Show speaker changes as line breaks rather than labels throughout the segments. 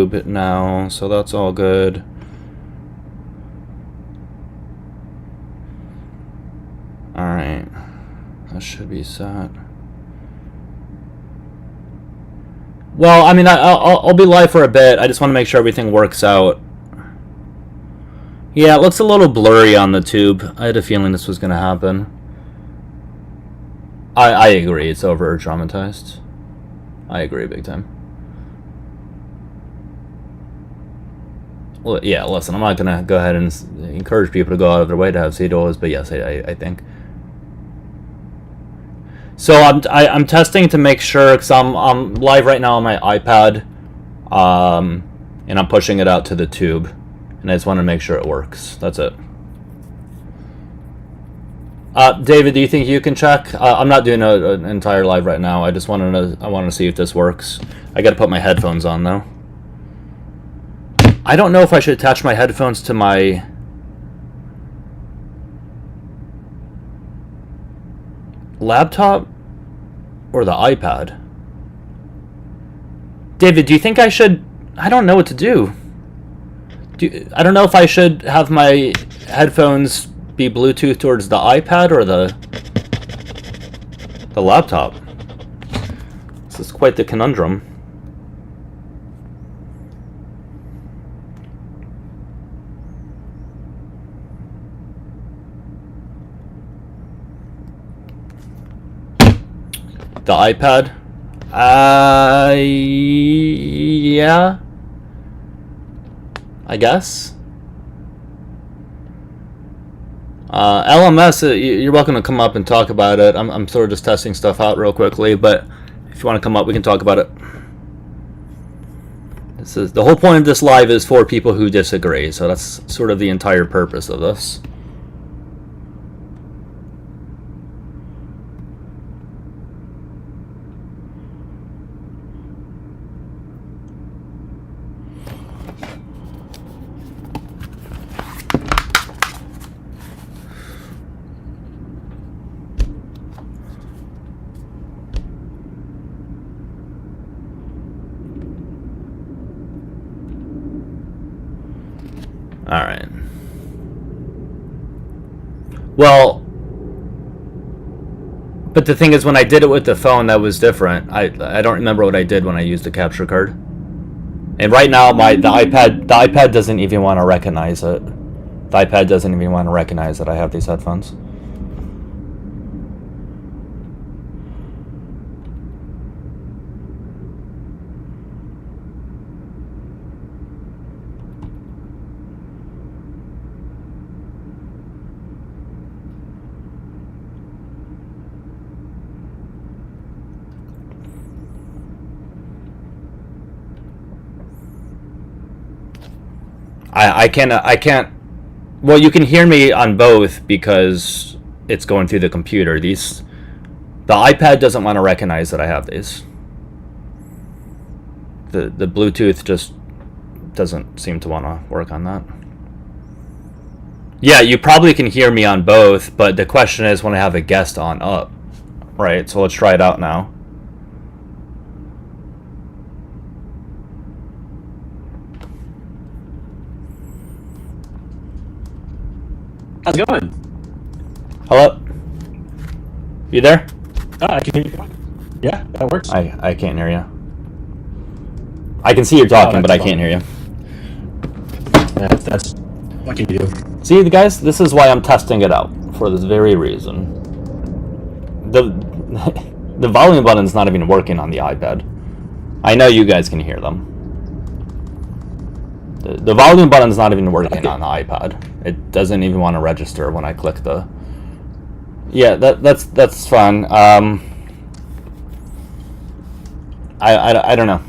tube now, so that's all good. Alright, that should be set. Well, I mean, I'll be live for a bit. I just want to make sure everything works out. Yeah, it looks a little blurry on the tube. I had a feeling this was going to happen. I agree, it's over-dramatized. I agree big time. Well, yeah, listen, I'm not going to go ahead and encourage people to go out of their way to have CDOs, but yes, I think. So I'm testing to make sure, because I'm live right now on my iPad, and I'm pushing it out to the tube, and I just want to make sure it works. That's it. David, do you think you can check? I'm not doing an entire live right now. I just wanted to see if this works. I got to put my headphones on though. I don't know if I should attach my headphones to my laptop or the iPad. David, do you think I should? I don't know what to do. I don't know if I should have my headphones be Bluetooth towards the iPad or the laptop. This is quite the conundrum. The iPad? Yeah. I guess. LMS, you're welcome to come up and talk about it. I'm sort of just testing stuff out real quickly, but if you want to come up, we can talk about it. This is the whole point of this live is for people who disagree, so that's sort of the entire purpose of this. All right. Well, but the thing is, when I did it with the phone, that was different. I don't remember what I did when I used the capture card. And right now, the iPad doesn't even want to recognize it. The iPad doesn't even want to recognize that I have these headphones. I can't. Well, you can hear me on both because it's going through the computer. The iPad doesn't want to recognize that I have these. The Bluetooth just doesn't seem to want to work on that. Yeah, you probably can hear me on both, but the question is when I have a guest on up, right? So let's try it out now.
How's it going?
Hello? You there?
Oh, I can hear you. Yeah, that works.
I can't hear you. I can see you're talking, but I can't hear you.
Yeah, that's what can you do?
See, guys, this is why I'm testing it out, for this very reason. The volume button's not even working on the iPad. I know you guys can hear them. The volume button's not even working on the iPad. It doesn't even want to register when I click the... Yeah, that's fun. I don't know.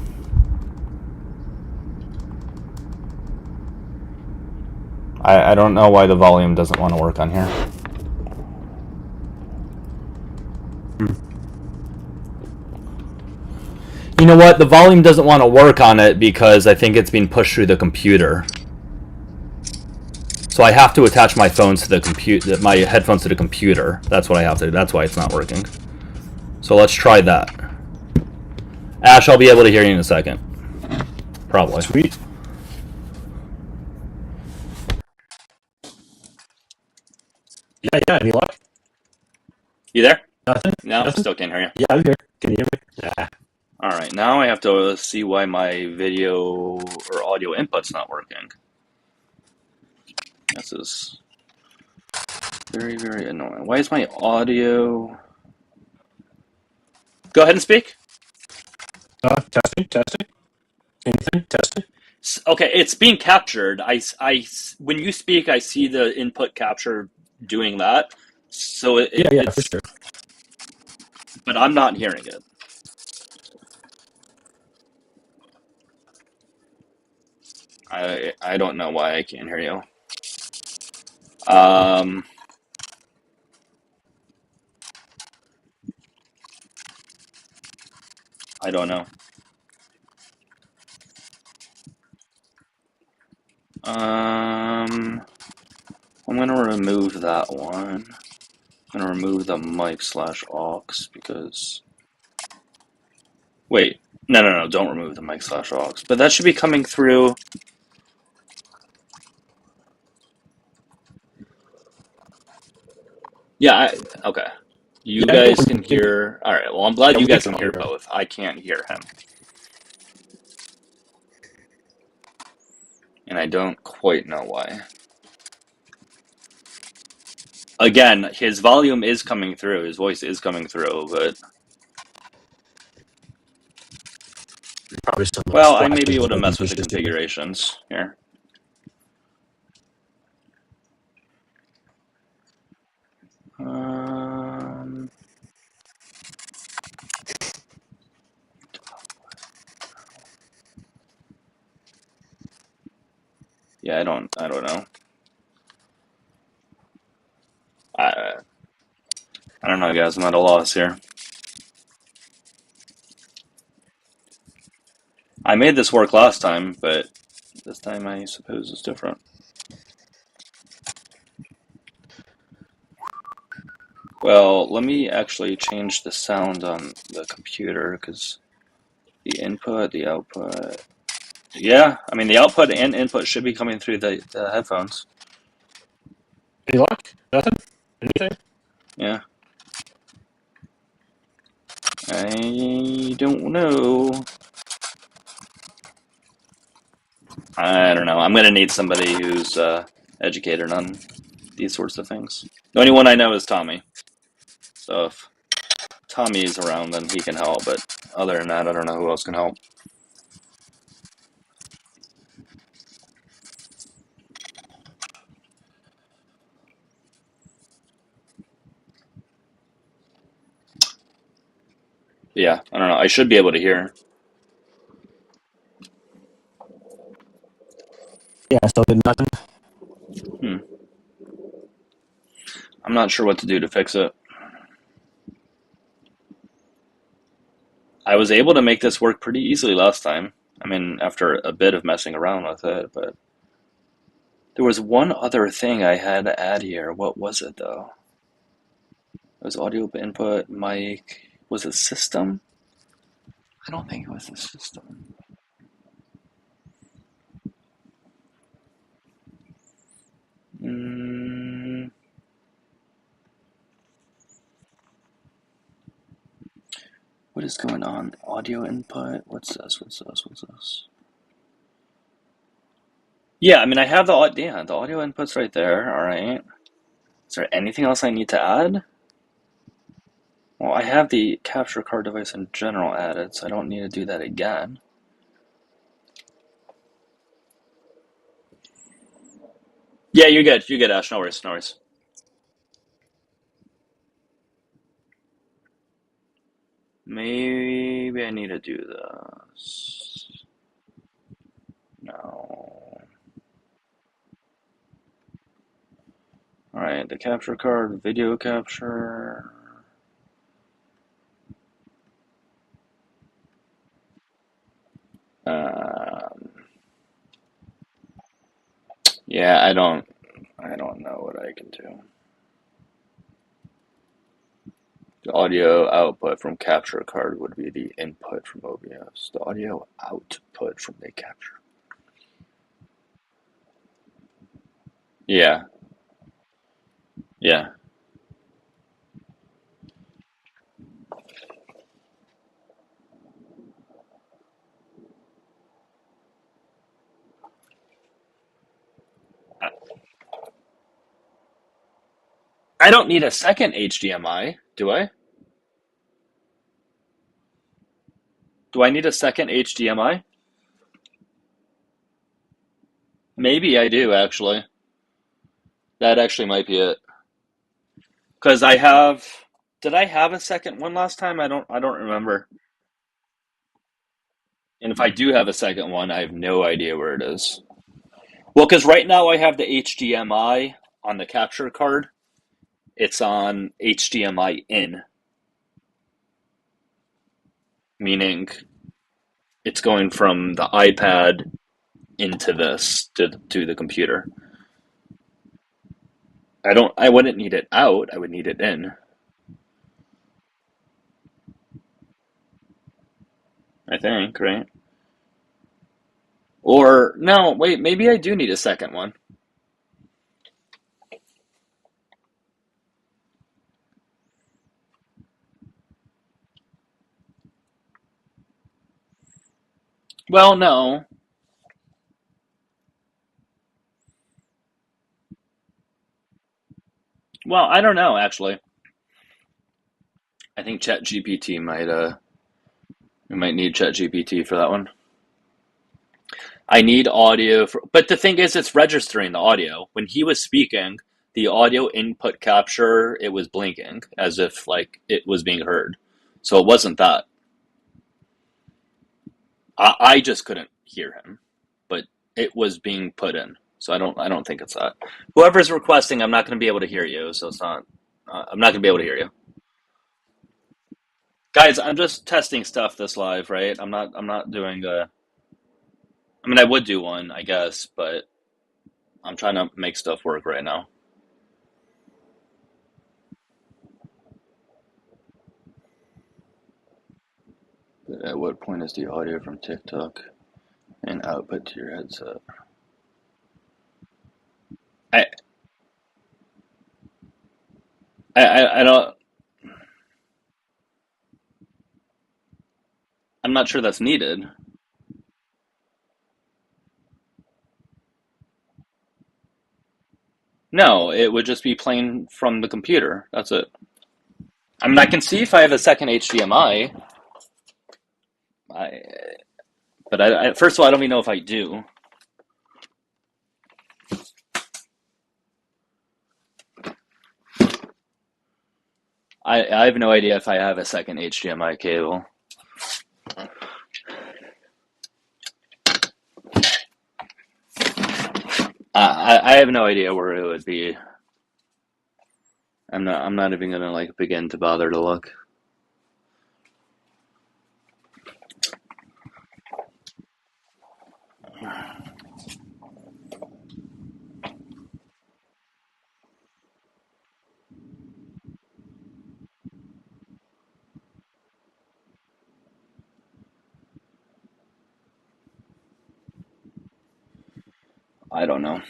I don't know why the volume doesn't want to work on here. You know what? The volume doesn't want to work on it because I think it's being pushed through the computer. So I have to attach my phones to the computer, my headphones to the computer. That's what I have to do. That's why it's not working. So let's try that. Ash, I'll be able to hear you in a second. Probably.
Sweet. Yeah. Any luck?
You there?
Nothing.
No,
Nothing.
still can't hear you.
Yeah, I'm here. Can you hear me? Yeah.
All right, now I have to see why my video or audio input's not working. This is very, very annoying. Why is my audio... Go ahead and speak.
Testing. Anything? Testing.
Okay, it's being captured. When you speak, I see the input capture doing that. So
Yeah,
it's,
for sure.
but I'm not hearing it. I don't know why I can't hear you. I don't know. I'm gonna remove that one. I'm gonna remove the mic/aux because... Wait, no, don't remove the mic/aux. But that should be coming through. Yeah, okay. You
Yeah,
guys can hear... All right, well, I'm glad
yeah,
you
we
guys
can
can
all
hear
hear.
both. I can't hear him. And I don't quite know why. Again, his volume is coming through. His voice is coming through, but...
Probably some
Well, I may be
flashes
able
or
to
bugs
mess
and
with the
issues here.
configurations here. Yeah, I don't know. I don't know, guys. I'm at a loss here. I made this work last time, but this time I suppose it's different. Well, let me actually change the sound on the computer, because the input, the output... Yeah, I mean, the output and input should be coming through the headphones.
Any luck? Nothing? Anything?
Yeah. I don't know. I don't know. I'm going to need somebody who's educated on these sorts of things. The only one I know is Tommy. So if Tommy's around, then he can help. But other than that, I don't know who else can help. But yeah, I don't know. I should be able to hear.
Yeah, so did nothing.
I'm not sure what to do to fix it. I was able to make this work pretty easily last time. I mean, after a bit of messing around with it, but there was one other thing I had to add here. What was it, though? It was audio input, mic. Was it system? I don't think it was the system. What is going on? Audio input? What's this? Yeah, I mean, I have the audio input's right there, alright. Is there anything else I need to add? Well, I have the capture card device in general added, so I don't need to do that again. Yeah, you're good. You're good, Ash. No worries, no worries. Maybe I need to do this. No. Alright, the capture card, video capture. Yeah, I don't know what I can do. The audio output from capture card would be the input from OBS. The audio output from the capture. Yeah, yeah. I don't need a second HDMI, do I? Do I need a second HDMI? Maybe I do, actually. That actually might be it. Because I have. Did I have a second one last time? I don't remember. And if I do have a second one, I have no idea where it is. Well, because right now I have the HDMI on the capture card. It's on HDMI in, meaning it's going from the iPad into this to the computer. I wouldn't need it out, I would need it in, I think, right? Or no, wait, maybe I do need a second one. Well, no. Well, I don't know actually. I think ChatGPT might we might need ChatGPT for that one. I need audio for, but the thing is, it's registering the audio. When he was speaking, the audio input capture, it was blinking as if like it was being heard. So it wasn't that. I just couldn't hear him, but it was being put in. So I don't think it's that. Whoever's requesting, I'm not going to be able to hear you. So it's not. I'm not going to be able to hear you, guys. I'm just testing stuff this live, right? I'm not doing a. I mean, I would do one, I guess, but I'm trying to make stuff work right now. At what point is the audio from TikTok and output to your headset? I I don't. I'm not sure that's needed. No, it would just be playing from the computer. That's it. I mean, I can see if I have a second HDMI. But first of all, I don't even know if I do. I have no idea if I have a second HDMI cable. I have no idea where it would be. I'm not even gonna like begin to bother to look. I don't know.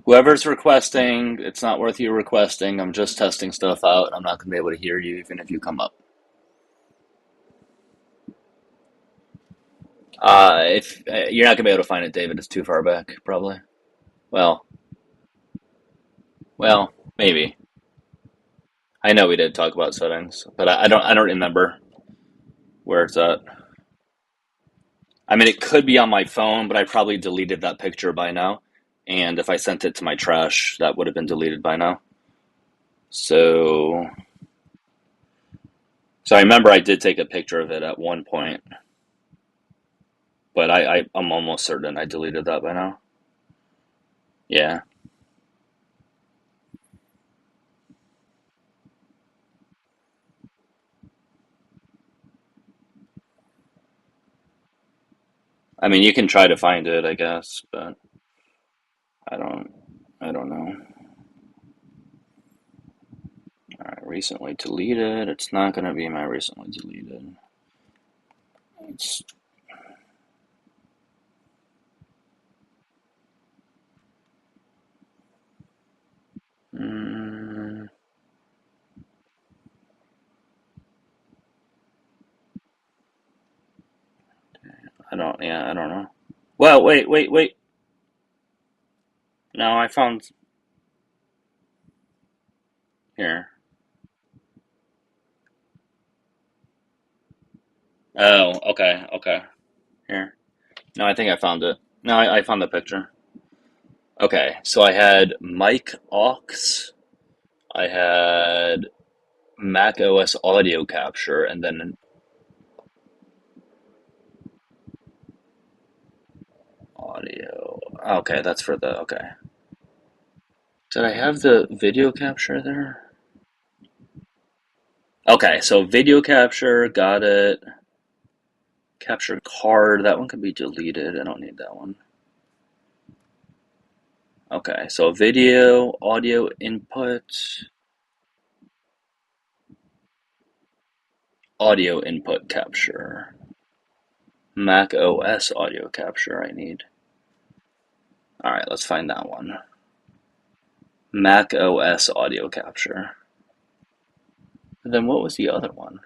Whoever's requesting, it's not worth you requesting. I'm just testing stuff out. I'm not gonna be able to hear you even if you come up. If you're not gonna be able to find it, David, it's too far back, probably. Well, well, maybe. I know we did talk about settings, but I don't remember where it's at. I mean, it could be on my phone, but I probably deleted that picture by now. And if I sent it to my trash, that would have been deleted by now. So, so I remember I did take a picture of it at one point, but I'm almost certain I deleted that by now. Yeah. I mean, you can try to find it, I guess, but I don't, I don't know. All right. recently deleted. It's not going to be my recently deleted. It's I don't know. Well, wait. No, I found here. Oh, okay. Here. No, I think I found it. No, I found the picture. Okay, so I had Mike Aux, I had Mac OS audio capture, and then audio. Okay, that's for the, okay. Did I have the video capture there? Okay, so video capture, got it. Capture card, that one can be deleted. I don't need that one. Okay, so video, audio input, audio input capture. Mac OS audio capture I need. Alright, let's find that one. Mac OS audio capture. And then what was the other one?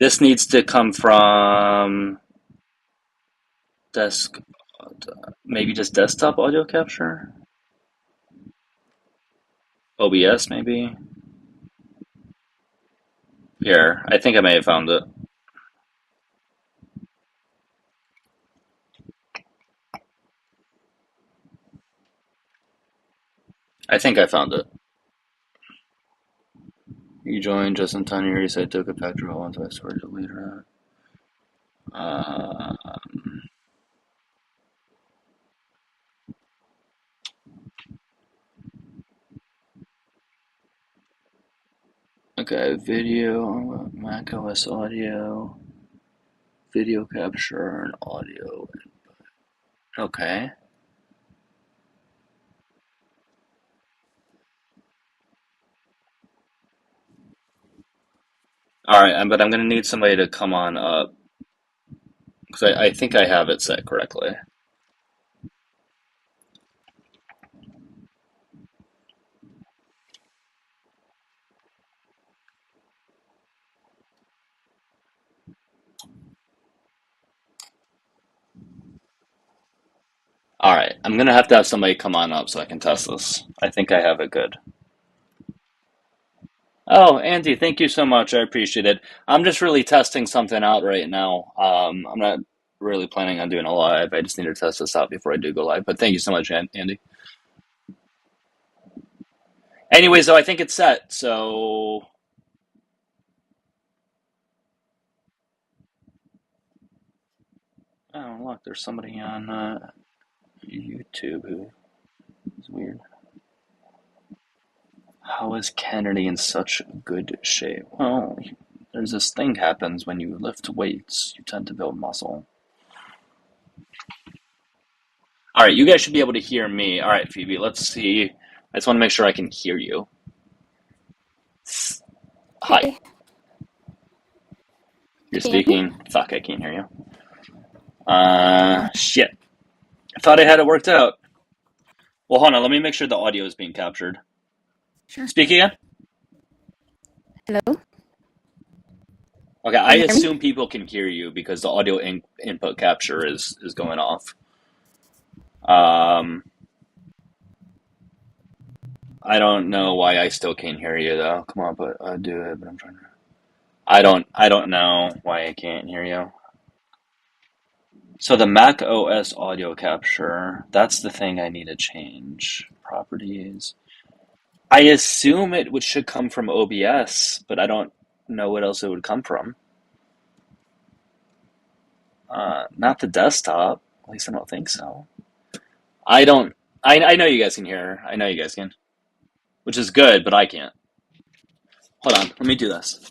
This needs to come from maybe just desktop audio capture? OBS maybe? Here, I think I may have found it. I think I found it. You joined just in time to hear you say took a factor all onto my storage deleter. Okay, video, Mac OS audio, video capture, and audio input. Okay. Alright, but I'm going to need somebody to come on up. Because I think I have it set correctly. Alright, I'm going to have somebody come on up so I can test this. I think I have it good. Oh, Andy, thank you so much. I appreciate it. I'm just really testing something out right now. I'm not really planning on doing a live. I just need to test this out before I do go live. But thank you so much, Andy. Anyways, though, I think it's set. So, oh, look, there's somebody on YouTube who is weird. How is Kennedy in such good shape? Well, there's this thing happens when you lift weights. You tend to build muscle. All right, you guys should be able to hear me. All right, Phoebe, let's see. I just want to make sure I can hear you. Hi. You're speaking. Fuck, I can't hear you. Shit. I thought I had it worked out. Well, hold on. Let me make sure the audio is being captured.
Sure.
Speak again.
Hello?
Okay, I assume people can hear you because the audio input capture is going off. I don't know why I still can't hear you though. Come on, but do it. But I'm trying to. I don't know why I can't hear you. So the Mac OS audio capture, that's the thing I need to change. Properties. I assume should come from OBS, but I don't know what else it would come from. Not the desktop. At least I don't think so. I know you guys can hear her. I know you guys can. Which is good, but I can't. Hold on, let me do this.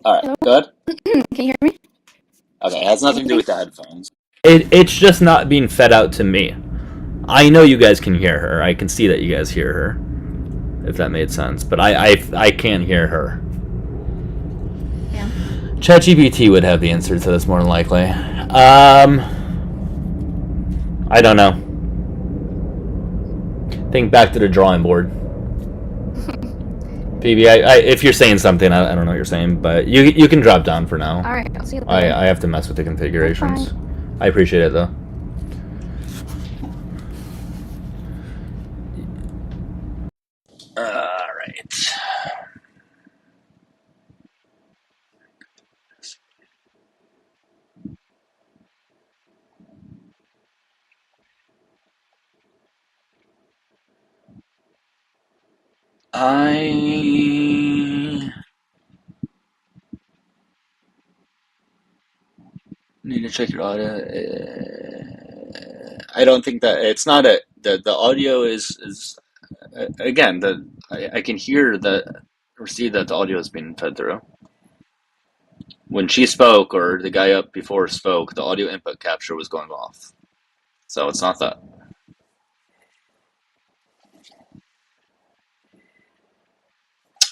Alright, good?
Can you hear me?
Okay, it has nothing to do with the headphones. It's just not being fed out to me. I know you guys can hear her. I can see that you guys hear her. if that made sense. But I can't hear her.
Yeah.
ChatGPT would have the answer to this more than likely. I don't know. Think back to the drawing board. PB, if you're saying something, I don't know what you're saying, but you can drop down for now.
All right, I'll see you later.
I have to mess with the configurations.
Bye.
I appreciate it though. All right. I need to check your audio. I don't think that it's not the audio is again I can hear the or see that the audio is being fed through. When she spoke or the guy up before spoke, the audio input capture was going off. So it's not that.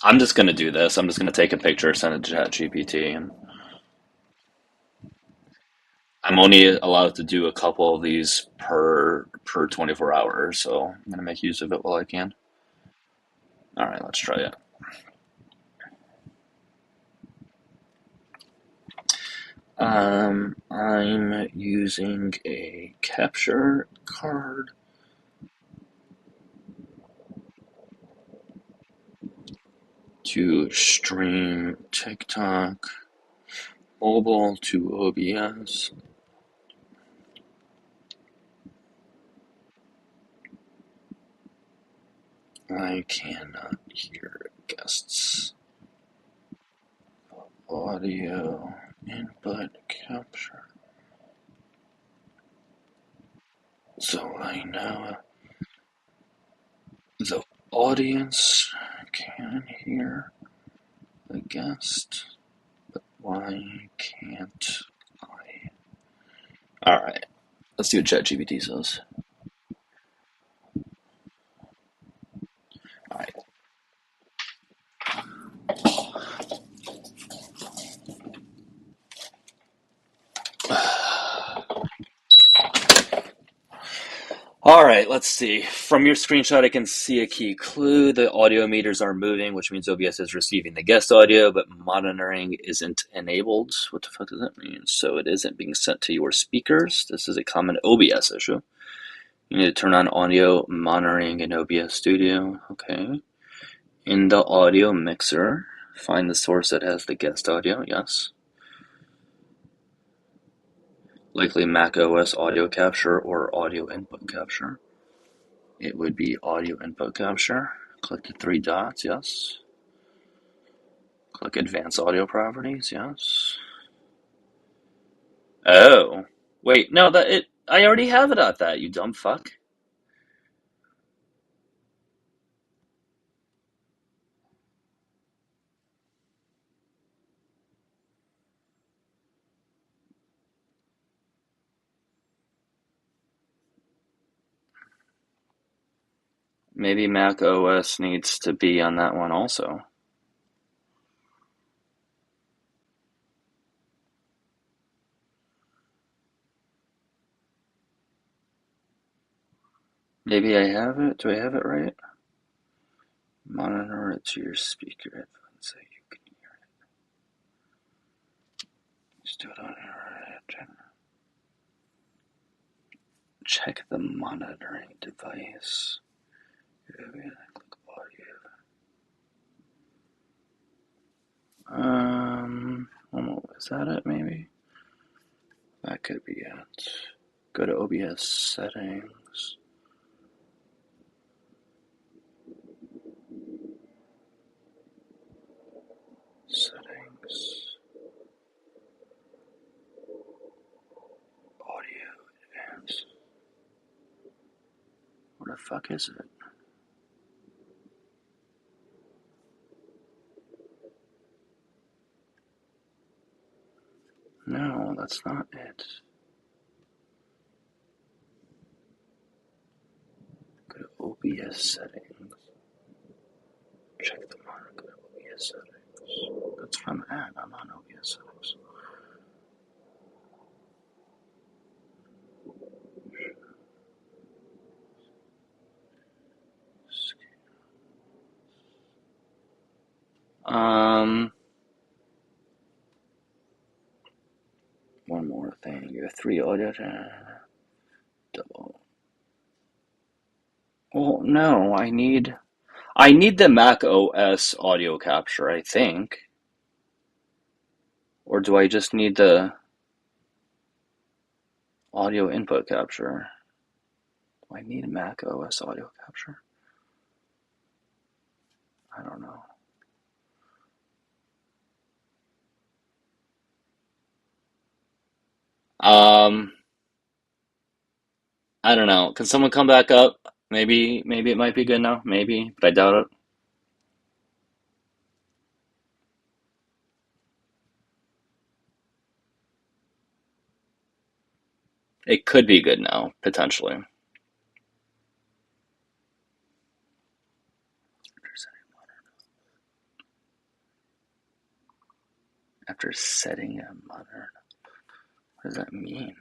I'm just gonna do this. I'm just gonna take a picture, send it to ChatGPT, and I'm only allowed to do a couple of these per 24 hours, so I'm gonna make use of it while I can. All right, let's try it. I'm using a capture card to stream TikTok mobile to OBS. I cannot hear guests. Audio input capture. So I know the audience can hear the guest, but why can't I? Alright, let's see what ChatGPT says. Alright. Alright, let's see. From your screenshot, I can see a key clue. The audio meters are moving, which means OBS is receiving the guest audio, but monitoring isn't enabled. What the fuck does that mean? So it isn't being sent to your speakers. This is a common OBS issue. You need to turn on audio monitoring in OBS Studio. Okay. In the audio mixer, find the source that has the guest audio. Yes. Likely Mac OS audio capture or audio input capture. It would be audio input capture. Click the three dots. Yes. Click advanced audio properties. Yes. Oh. Wait, no, I already have it at that, you dumb fuck. Maybe Mac OS needs to be on that one also. Maybe I have it. Do I have it right? Monitor it to your speaker headphones so you can hear it. Just do it on your check the monitoring device. Click audio. Is that it maybe? That could be it. Go to OBS settings. Settings. Audio advanced. What the fuck is it? No, that's not it. Go to OBS settings. Check the mark of OBS settings. That's from Anne. I'm on OBS settings. One more thing. You have 3 audio. Double. Well, no, I need the Mac OS audio capture, I think. Or do I just need the audio input capture? Do I need Mac OS audio capture? I don't know. I don't know. Can someone come back up? Maybe it might be good now. Maybe, but I doubt it. It could be good now, potentially. After setting a mother. What does that mean?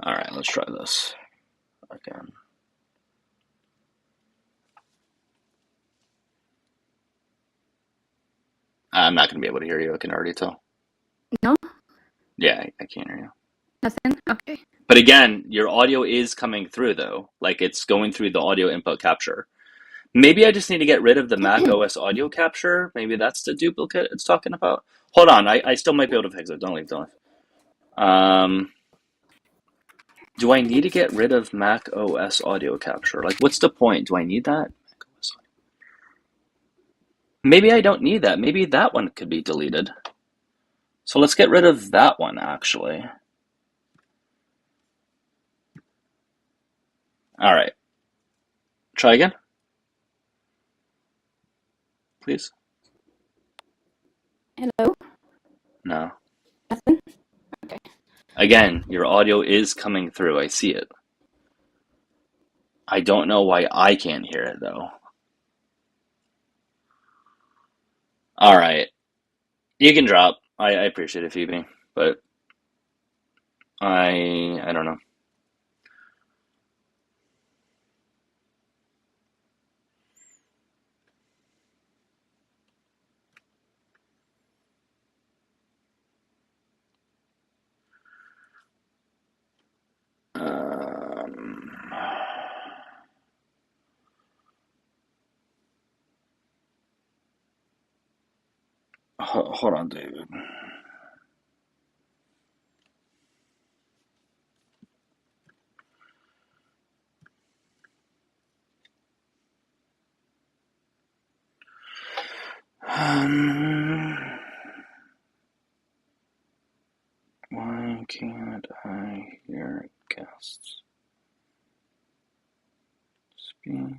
Alright, let's try this again. I'm not going to be able to hear you, I can already tell.
No?
Yeah, I can't hear you.
Nothing? Okay.
But again, your audio is coming through though. Like it's going through the audio input capture. Maybe I just need to get rid of the Mac OS audio capture. Maybe that's the duplicate it's talking about. Hold on, I still might be able to fix it. Don't leave. Do I need to get rid of Mac OS audio capture? Like, what's the point? Do I need that? Maybe I don't need that. Maybe that one could be deleted. So let's get rid of that one, actually. All right. Try again, please.
Hello?
No.
Nothing? Okay.
Again, your audio is coming through. I see it. I don't know why I can't hear it, though. All right. You can drop. I appreciate it, Phoebe, but I don't know. Hold on, David. Why can't I hear guests speak?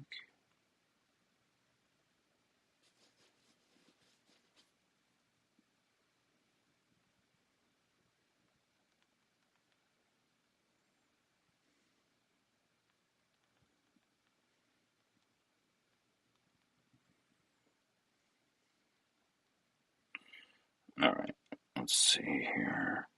All right, let's see here.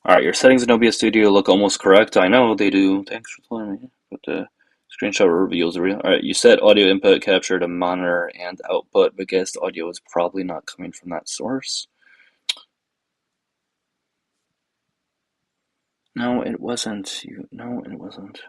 All right, your settings in OBS Studio look almost correct. I know they do. Thanks for telling me. But the screenshot reveals the real. All right, you set audio input capture to monitor and output, but guest audio is probably not coming from that source. No, it wasn't. No, it wasn't.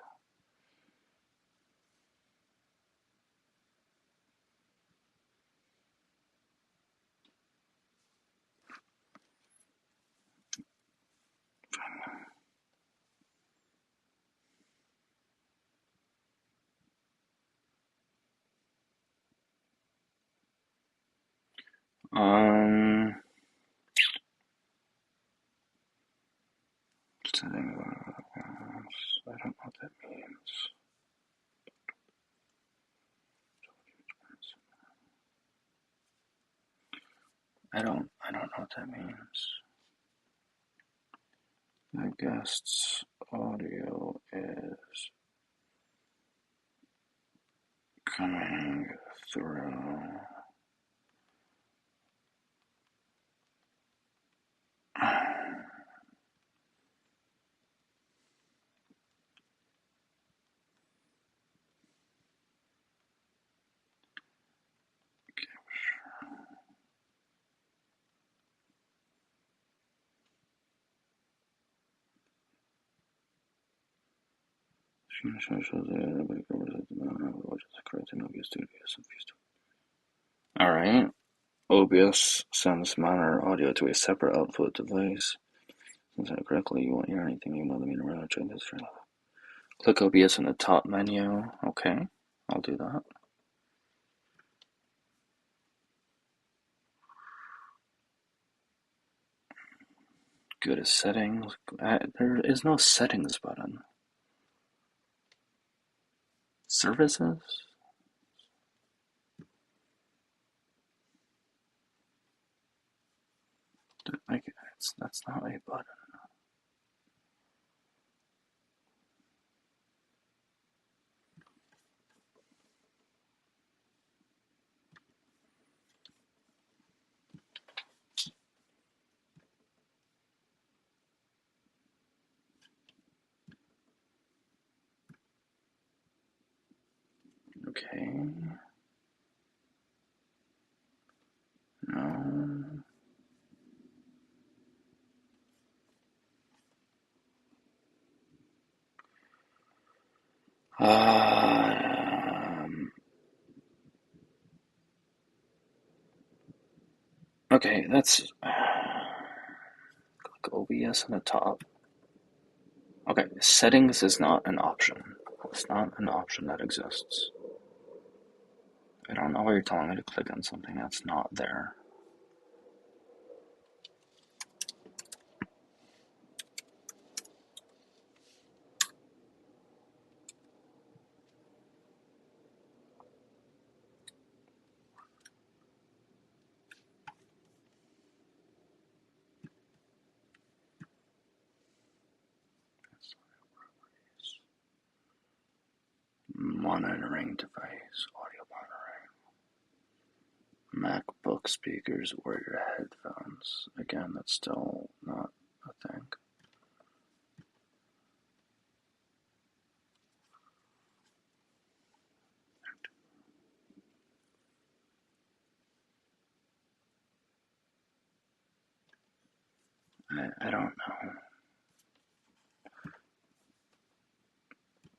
Setting. I don't know what that means. I don't know what that means.
The guest's audio is coming through. Alright. OBS sends monitor audio to a separate output device. Since that correctly, you won't hear anything. You know the meter runner check this for. Click OBS in the top menu. Okay, I'll do that. Go to settings. There is no settings button. Services? That's not a button. Okay. No. Okay, that's click OBS in the top. Okay, settings is not an option. It's not an option that exists. I don't know why you're telling me to click on something that's not there. Monitoring device, audio monitoring. MacBook speakers or your headphones. Again, that's still not a thing. I don't know.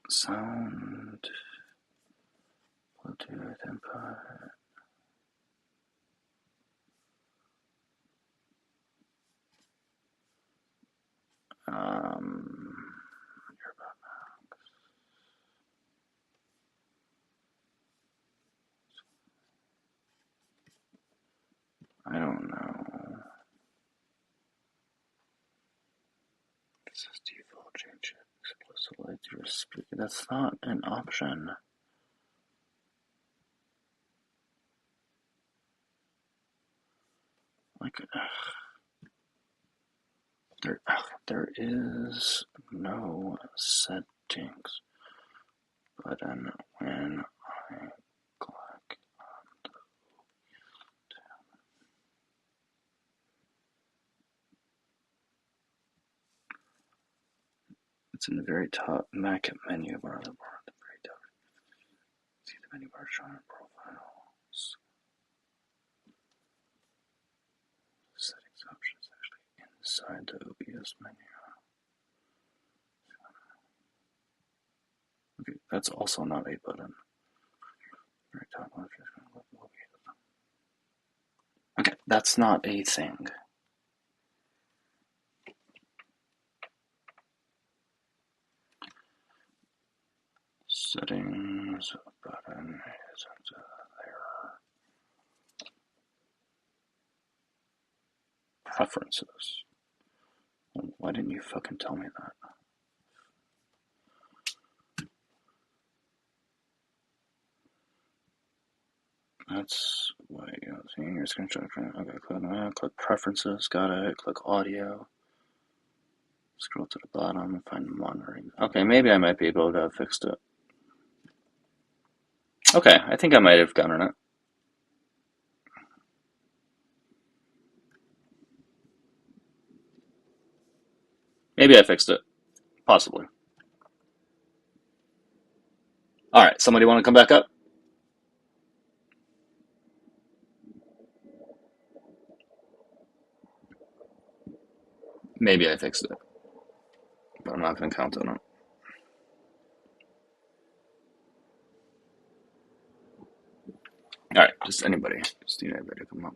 Sound, Bluetooth input. I don't know. This is default change it. Explicitly to your speaker. That's not an option. Like, there is no settings button when I click on the tab. It's in the very top Mac menu bar. The bar at the very top. See the menu bar showing profiles. Settings options actually inside the OBS menu. Okay, that's also not a button. Very top left. Okay, that's not a thing. Settings button isn't there. Preferences. Well, why didn't you fucking tell me that? That's what you're seeing your screenshot. Okay, click preferences, got it. Click audio. Scroll to the bottom and find monitoring. Okay, maybe I might be able to have fixed it. Okay, I think I might have gotten it. Maybe I fixed it. Possibly. All right, somebody want to come back up? Maybe I fixed it, but I'm not going to count on it. All right, just anybody. Just need anybody to come up.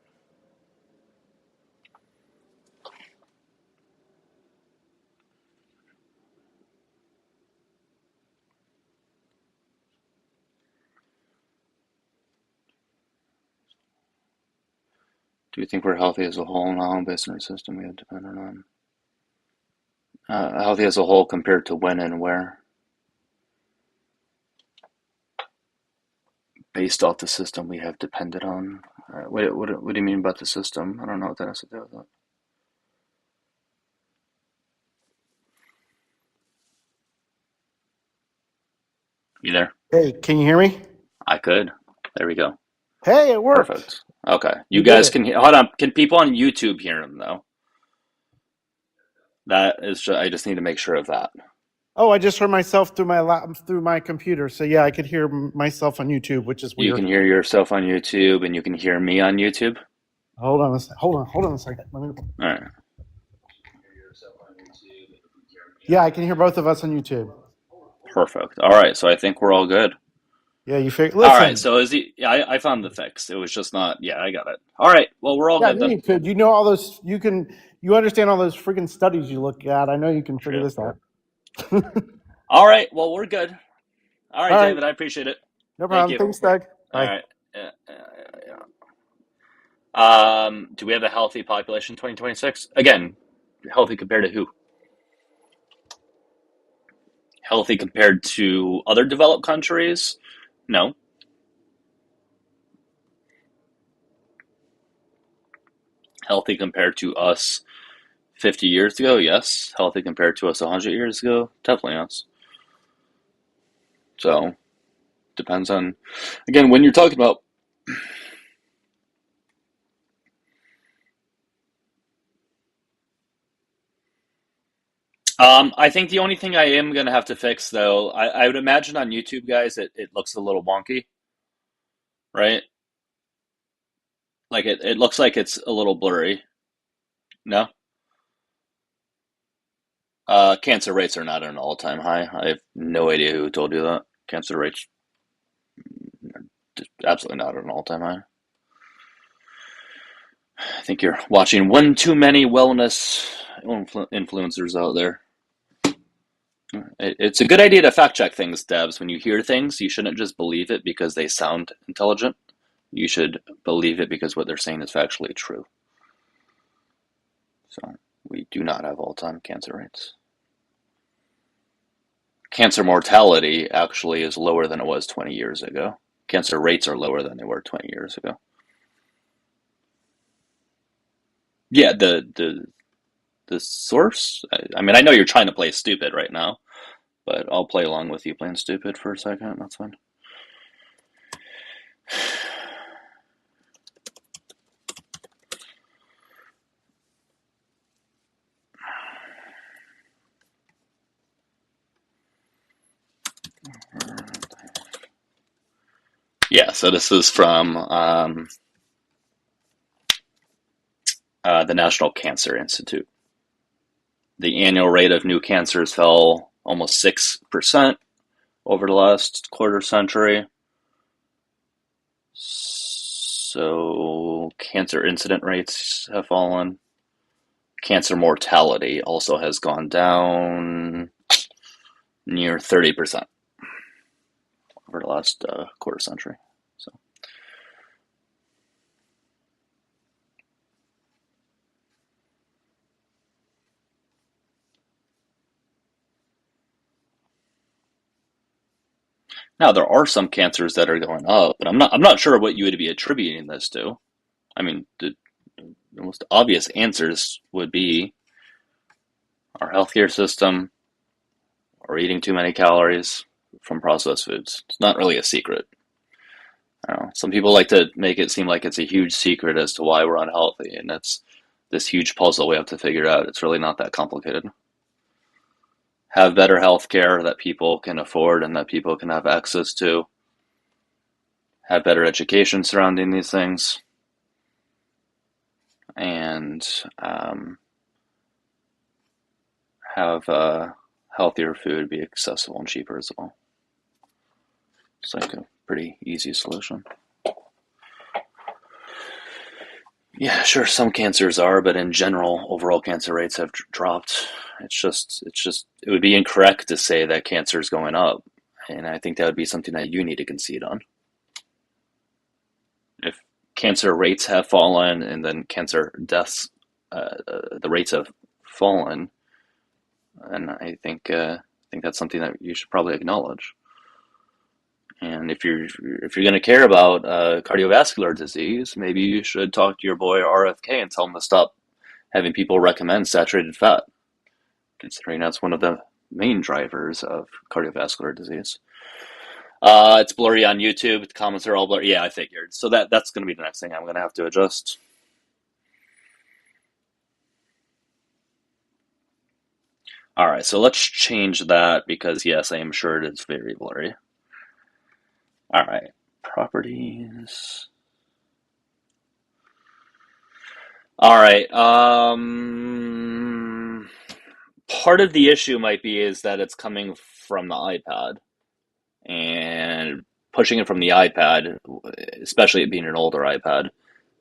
Do you think we're healthy as a whole now based on our system we have depended on? Healthy as a whole compared to when and where? Based off the system we have depended on. What do you mean about the system? I don't know what that has to do with that. You there?
Hey, can you hear me?
I could. There we go.
Hey, it worked.
Perfect. Okay. You
You did
guys
it.
can hear. Hold on. Can people on YouTube hear him though? That is. I just need to make sure of that.
Oh, I just heard myself through my computer. So yeah, I could hear myself on YouTube, which is
You
weird.
can hear yourself on YouTube, and you can hear me on YouTube.
Hold on a second. Let me.
All right.
Yeah, I can hear both of us on YouTube.
Perfect. All right. So I think we're all good.
Yeah, you figure.
All
Listen.
right. So is he? Yeah, I found the fix. It was just not. Yeah, I got it. All right. Well, we're all
Yeah, I
good
knew
then.
you could. You know all those. You understand all those freaking studies you look at. I know you can figure
True.
this out.
All right. Well, we're good. All right,
All right.
David. I appreciate it.
No
Thank
problem.
you.
Thanks, Doug.
All
Bye.
right. Yeah. Do we have a healthy population 2026? Again, healthy compared to who? Healthy compared to other developed countries? No. Healthy compared to us 50 years ago? Yes. Healthy compared to us 100 years ago? Definitely yes. So, depends on, again, when you're talking about I think the only thing I am going to have to fix, though, I would imagine on YouTube, guys, it looks a little wonky, right? Like it looks like it's a little blurry. No? Cancer rates are not at an all-time high. I have no idea who told you that. Cancer rates are just absolutely not at an all-time high. I think you're watching one too many wellness influencers out there. It's a good idea to fact check things, Debs. When you hear things, you shouldn't just believe it because they sound intelligent. You should believe it because what they're saying is factually true. So we do not have all-time cancer rates. Cancer mortality actually is lower than it was 20 years ago. Cancer rates are lower than they were 20 years ago. Yeah, the source. I mean, I know you're trying to play stupid right now, but I'll play along with you playing stupid for a second. That's fine. Yeah, so this is from the National Cancer Institute. The annual rate of new cancers fell almost 6% over the last quarter century. So cancer incident rates have fallen. Cancer mortality also has gone down near 30% over the last quarter century. So now there are some cancers that are going up, but I'm not sure what you would be attributing this to. I mean, the most obvious answers would be our healthcare system, or eating too many calories from processed foods. It's not really a secret. I don't know. Some people like to make it seem like it's a huge secret as to why we're unhealthy, and it's this huge puzzle we have to figure out. It's really not that complicated. Have better health care that people can afford and that people can have access to. Have better education surrounding these things. And have healthier food be accessible and cheaper as well. It's like a pretty easy solution. Yeah, sure, some cancers are, but in general, overall cancer rates have dropped. It would be incorrect to say that cancer is going up, and I think that would be something that you need to concede on. If cancer rates have fallen and then cancer deaths, the rates have fallen, and I think that's something that you should probably acknowledge. And if you're going to care about cardiovascular disease, maybe you should talk to your boy RFK and tell him to stop having people recommend saturated fat, considering that's one of the main drivers of cardiovascular disease. It's blurry on YouTube. The comments are all blurry. Yeah, I figured. So that's going to be the next thing I'm going to have to adjust. All right, so let's change that because, yes, I am sure it is very blurry. All right, properties. All right. Part of the issue might be is that it's coming from the iPad, and pushing it from the iPad, especially it being an older iPad,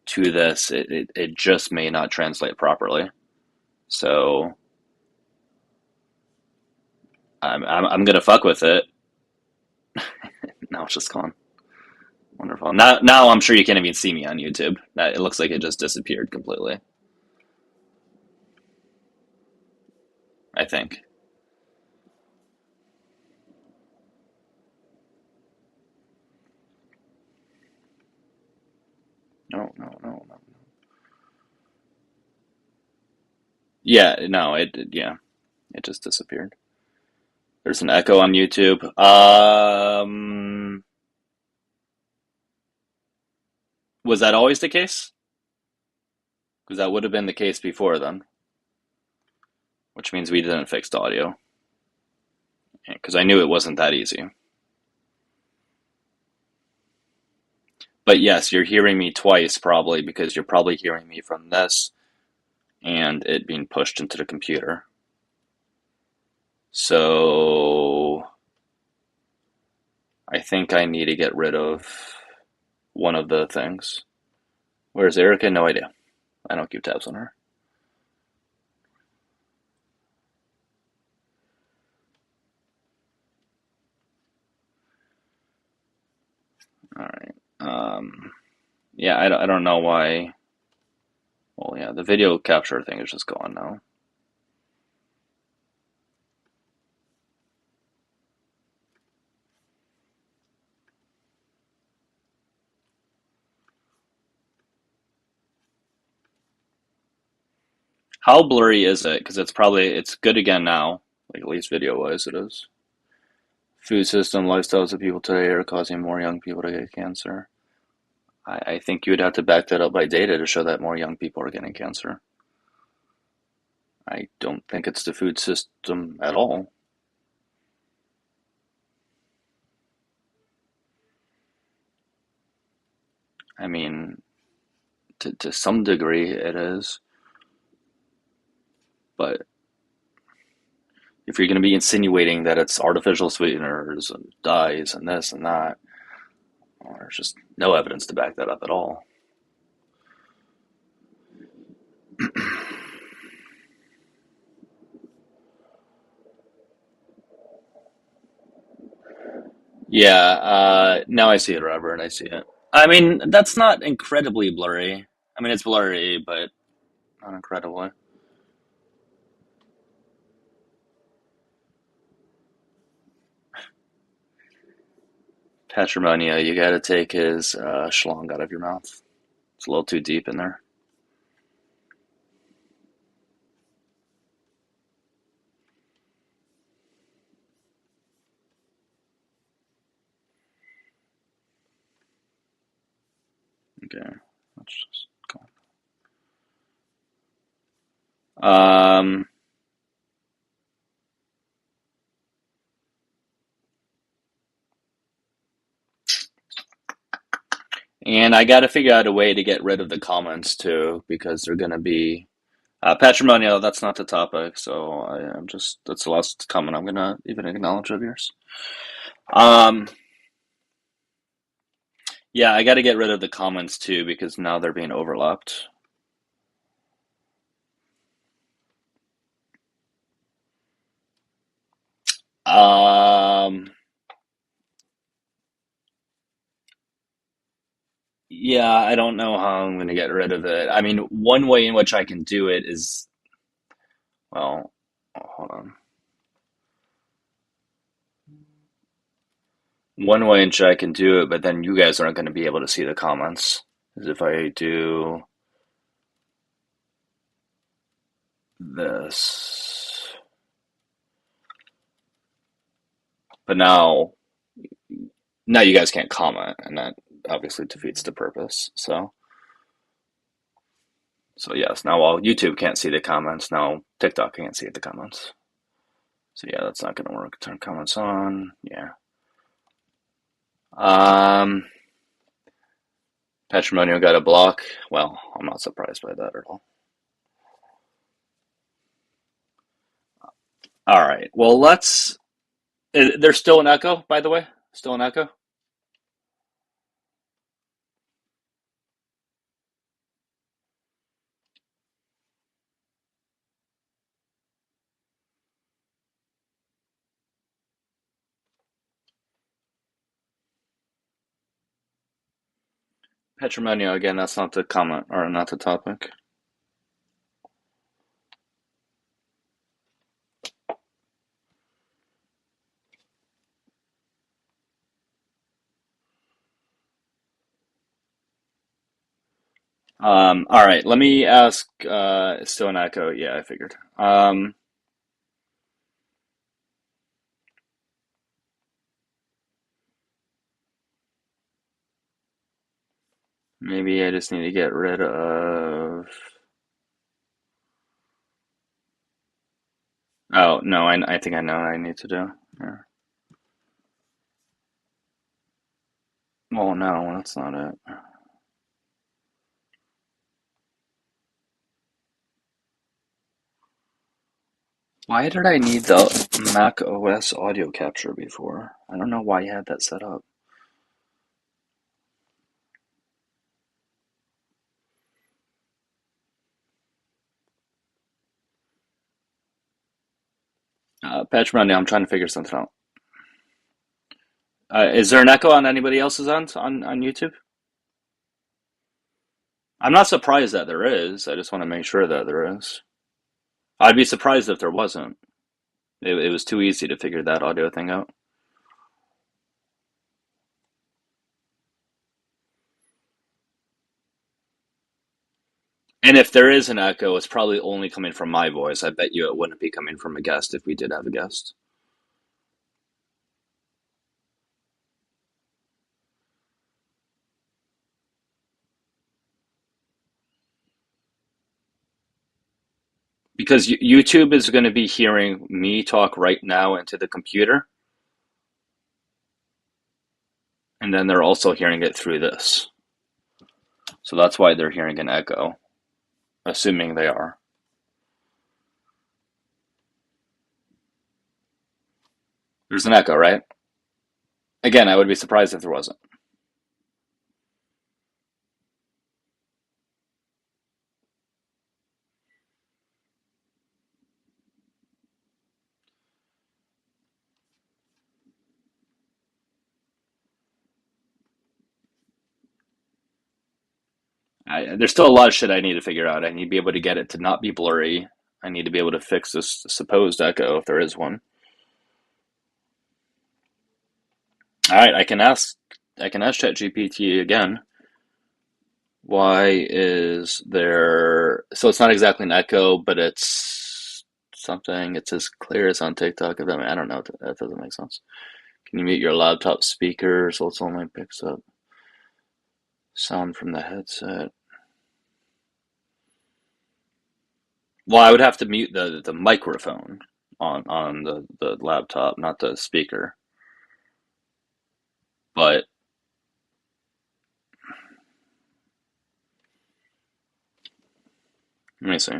to this, it just may not translate properly. So I'm gonna fuck with it. Now it's just gone. Wonderful. Now I'm sure you can't even see me on YouTube. It looks like it just disappeared completely. I think. No. Yeah, no, it just disappeared. There's an echo on YouTube. Was that always the case? Because that would have been the case before then, which means we didn't fix the audio. Because I knew it wasn't that easy. But yes, you're hearing me twice probably because you're probably hearing me from this and it being pushed into the computer. So I think I need to get rid of one of the things. Where's Erica? No idea. I don't keep tabs on her. All right. Yeah, I don't know why. Well, yeah, the video capture thing is just gone now. How blurry is it? Because it's good again now. Like, at least video-wise it is. Food system, lifestyles of people today are causing more young people to get cancer. I think you would have to back that up by data to show that more young people are getting cancer. I don't think it's the food system at all. I mean, to some degree it is. But if you're going to be insinuating that it's artificial sweeteners and dyes and this and that, well, there's just no evidence to back that up at all. Yeah, now I see it, Robert. I see it. I mean, that's not incredibly blurry. I mean, it's blurry, but not incredibly. Patrimonia, you gotta take his schlong out of your mouth. It's a little too deep in there. Okay, let's just go. And I got to figure out a way to get rid of the comments too, because they're going to be patrimonial. That's not the topic, so I'm just that's the last comment I'm going to even acknowledge of yours. Yeah, I got to get rid of the comments too because now they're being overlapped. Yeah, I don't know how I'm going to get rid of it. I mean, one way in which I can do it is, well, hold on. One way in which I can do it, but then you guys aren't going to be able to see the comments, is if I do this. But now you guys can't comment, and that obviously defeats the purpose. So yes, now while YouTube can't see the comments, now TikTok can't see the comments. So yeah, that's not going to work. Turn comments on. Yeah. Patrimonial got a block. Well, I'm not surprised by that at all. All right. Well, there's still an echo, by the way. Still an echo. Patrimonial again. That's not the comment or not the topic. All right. Let me ask. Still an echo. Yeah, I figured. Maybe I just need to get rid of. Oh no, I think I know what I need to do. Yeah. Well, no, that's not it. Why did I need the Mac OS audio capture before? I don't know why you had that set up. Patrimony, I'm trying to figure something out. Is there an echo on anybody else's end on YouTube? I'm not surprised that there is. I just want to make sure that there is. I'd be surprised if there wasn't. It was too easy to figure that audio thing out. And if there is an echo, it's probably only coming from my voice. I bet you it wouldn't be coming from a guest if we did have a guest. Because YouTube is going to be hearing me talk right now into the computer. And then they're also hearing it through this. So that's why they're hearing an echo, assuming they are. There's an echo, right? Again, I would be surprised if there wasn't. There's still a lot of shit I need to figure out. I need to be able to get it to not be blurry. I need to be able to fix this supposed echo if there is one. All right, I can ask ChatGPT again. Why is there? So it's not exactly an echo, but it's something. It's as clear as on TikTok. I don't know. That doesn't make sense. Can you mute your laptop speaker so it's only picks up? Sound from the headset. Well, I would have to mute the microphone on the laptop, not the speaker. But let me see.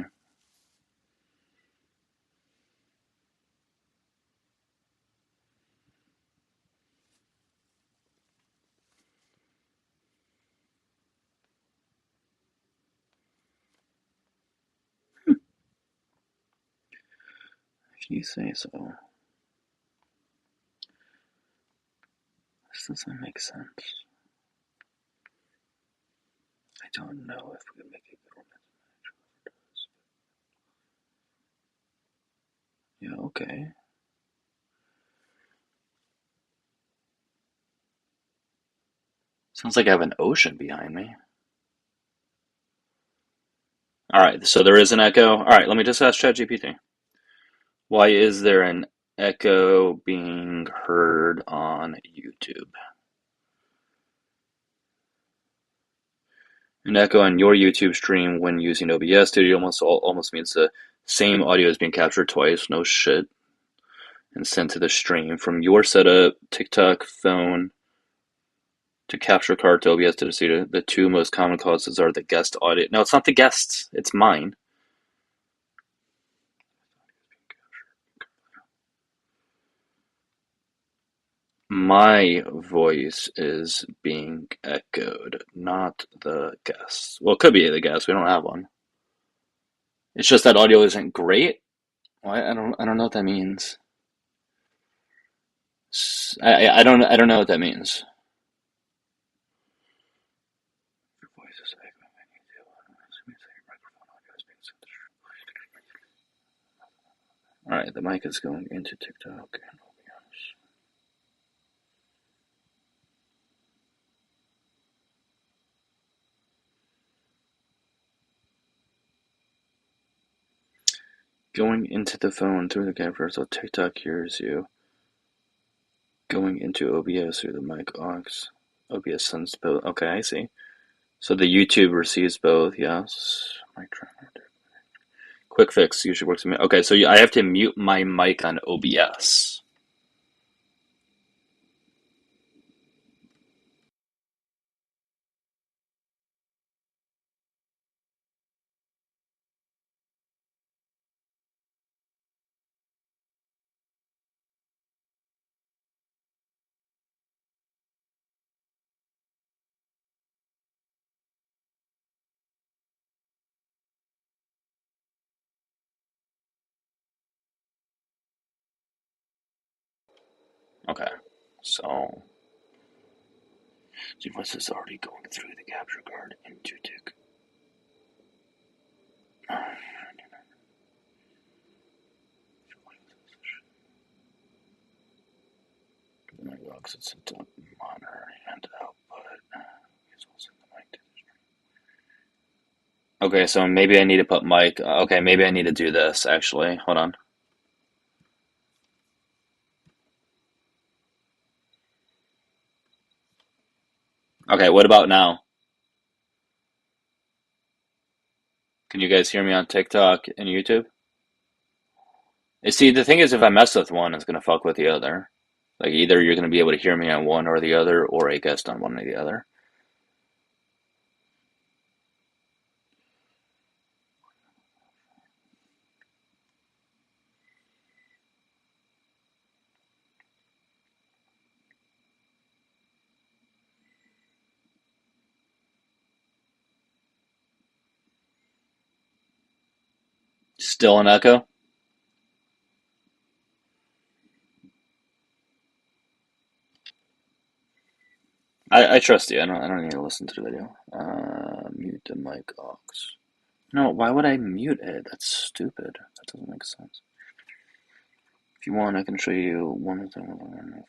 If you say so. This doesn't make sense. I don't know if we can make it good. Yeah, okay. Sounds like I have an ocean behind me. Alright, so there is an echo. Alright, let me just ask ChatGPT. Why is there an echo being heard on YouTube? An echo on your YouTube stream when using OBS Studio almost means the same audio is being captured twice. No shit. And sent to the stream from your setup, TikTok, phone, to capture card to OBS to the studio. The two most common causes are the guest audio. No, it's not the guests. It's mine. My voice is being echoed, not the guests. Well, it could be the guests. We don't have one. It's just that audio isn't great. I don't know what that means. I don't know what that means. Your voice is echoing when you do. All right, the mic is going into TikTok and OBS. Going into the phone through the camera, so TikTok hears you. Going into OBS through the mic aux. OBS sends both. Okay, I see. So the YouTube receives both, yes. Quick fix usually works. Okay, so I have to mute my mic on OBS. Okay, so your voice is already going through the capture card into Tik. My box is set up monitor and output. Okay, so maybe I need to put mic. Okay, maybe I need to do this actually. Hold on. Okay, what about now? Can you guys hear me on TikTok and YouTube? You see, the thing is, if I mess with one, it's gonna fuck with the other. Like, either you're gonna be able to hear me on one or the other, or a guest on one or the other. Still an echo? I trust you. I don't need to listen to the video. Mute the mic aux. No, why would I mute it? That's stupid. That doesn't make sense. If you want, I can show you one of them.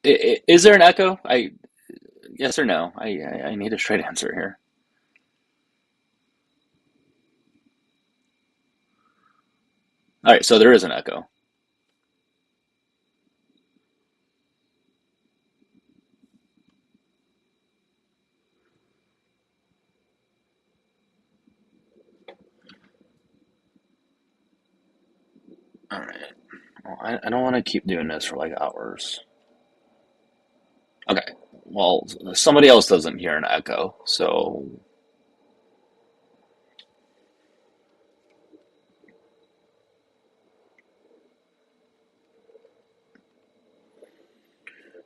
Is there an echo? Yes or no? I need a straight answer here. All right, so there is an echo. All right. Well, I don't want to keep doing this for like hours. Okay. Well, somebody else doesn't hear an echo, so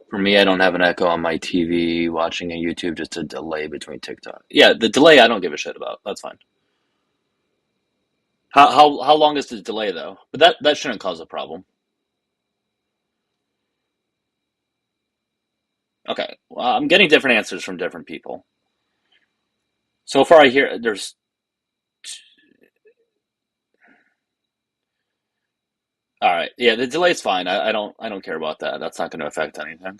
for me, I don't have an echo on my TV watching a YouTube, just a delay between TikTok. Yeah, the delay I don't give a shit about. That's fine. How long is the delay though? But that shouldn't cause a problem. Okay. Well, I'm getting different answers from different people. So far, I hear there's. All right. Yeah, the delay's fine. I don't care about that. That's not going to affect anything.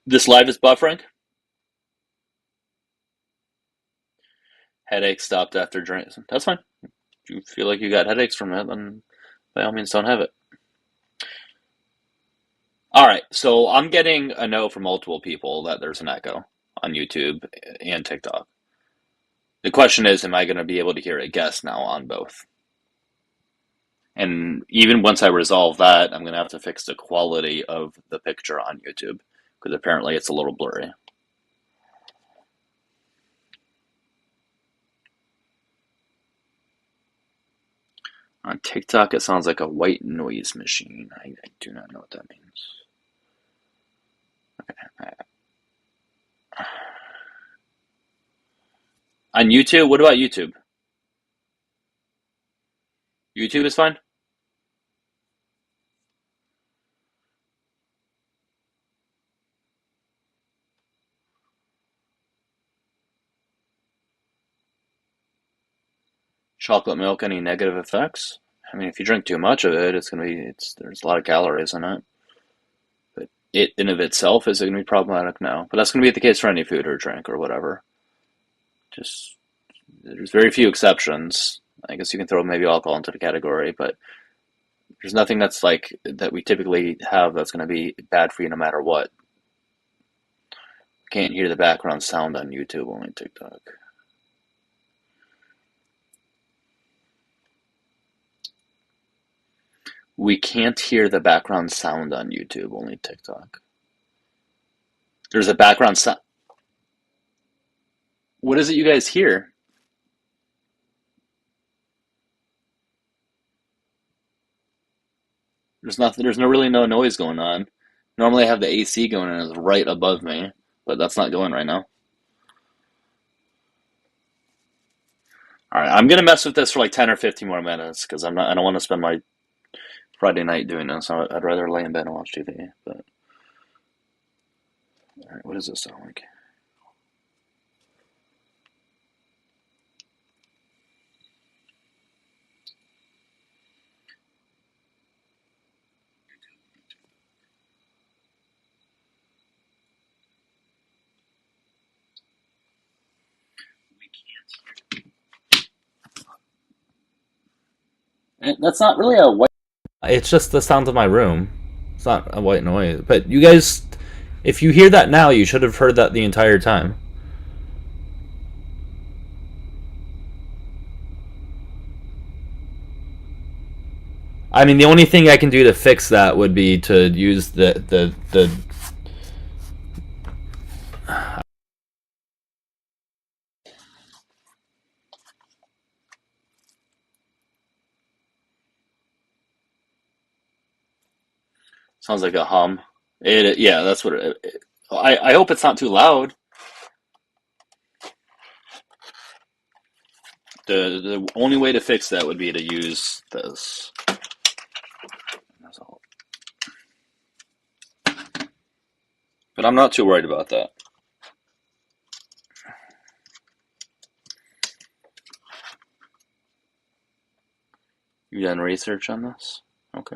This live is buffering. Headache stopped after drinks. That's fine. If you feel like you got headaches from it, then by all means don't have it. All right. So I'm getting a note from multiple people that there's an echo on YouTube and TikTok. The question is, am I going to be able to hear a guess now on both? And even once I resolve that, I'm going to have to fix the quality of the picture on YouTube because apparently it's a little blurry. On TikTok, it sounds like a white noise machine. I do not know what that means. Okay. On YouTube, what about YouTube? YouTube is fine? Chocolate milk, any negative effects? I mean, if you drink too much of it, there's a lot of calories in it. But it in of itself, is it going to be problematic? No. But that's going to be the case for any food or drink or whatever. Just, there's very few exceptions. I guess you can throw maybe alcohol into the category, but there's nothing that's like that we typically have that's going to be bad for you no matter what. Can't hear the background sound on YouTube, only TikTok. We can't hear the background sound on YouTube, only TikTok. There's a background sound. What is it you guys hear? There's nothing. There's no noise going on. Normally, I have the AC going and it's right above me, but that's not going right now. All right, I'm gonna mess with this for like 10 or 15 more minutes because I'm not. I don't want to spend my Friday night doing this. I'd rather lay in bed and watch TV. But all right, what does this sound like? That's not really a white.
It's just the sound of my room. It's not a white noise. But you guys, if you hear that now, you should have heard that the entire time. I mean, the only thing I can do to fix that would be to use the
Sounds like a hum. Yeah, that's what I hope it's not too loud. The only way to fix that would be to use this. That's all. But I'm not too worried about that. You done research on this? Okay.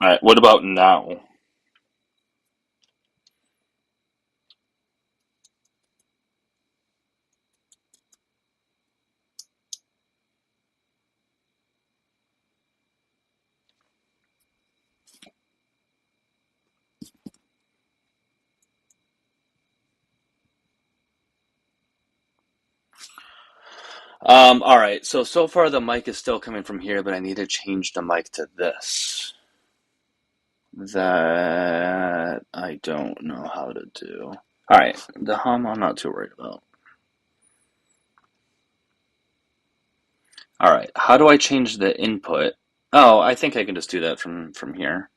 Alright, what about now? Alright, so far the mic is still coming from here, but I need to change the mic to this. That I don't know how to do. Alright, the hum I'm not too worried about. Alright, how do I change the input? Oh, I think I can just do that from here.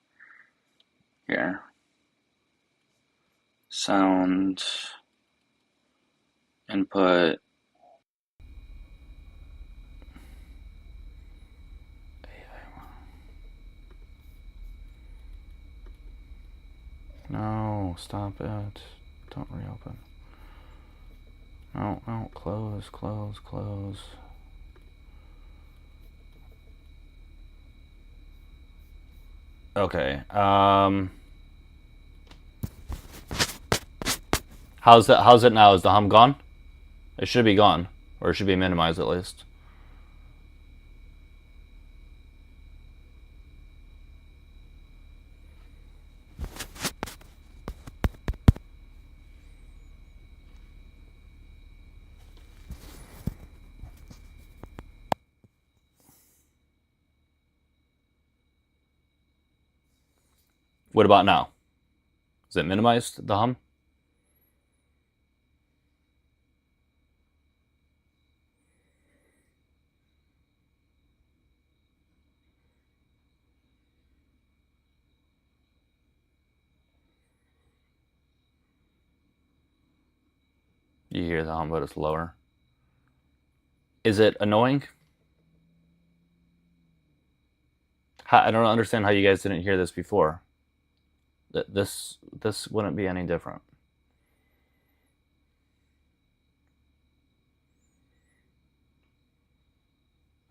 Here. Sound. Input. No, stop it. Don't reopen. No, close. Okay, how's it now? Is the hum gone? It should be gone, or it should be minimized at least. What about now? Is it minimized, the hum? You hear the hum, but it's lower. Is it annoying? I don't understand how you guys didn't hear this before. This wouldn't be any different.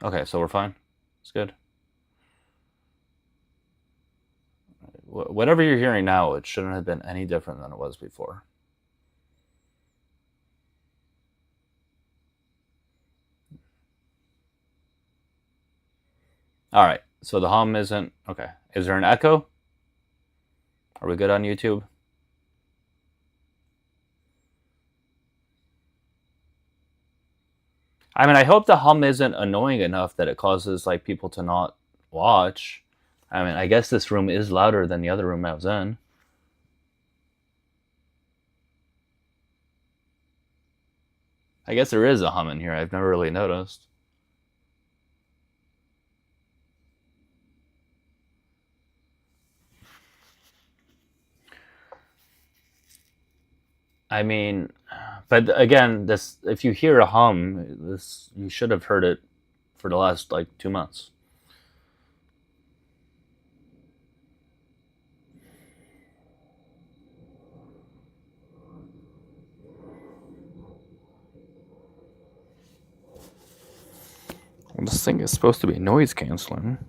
Okay, so we're fine. It's good. Whatever you're hearing now, it shouldn't have been any different than it was before. All right, so the hum isn't... Okay, is there an echo? Are we good on YouTube? I mean, I hope the hum isn't annoying enough that it causes like people to not watch. I mean, I guess this room is louder than the other room I was in. I guess there is a hum in here. I've never really noticed. I mean, but again, this if you hear a hum, this you should have heard it for the last like 2 months. Well, this thing is supposed to be noise canceling.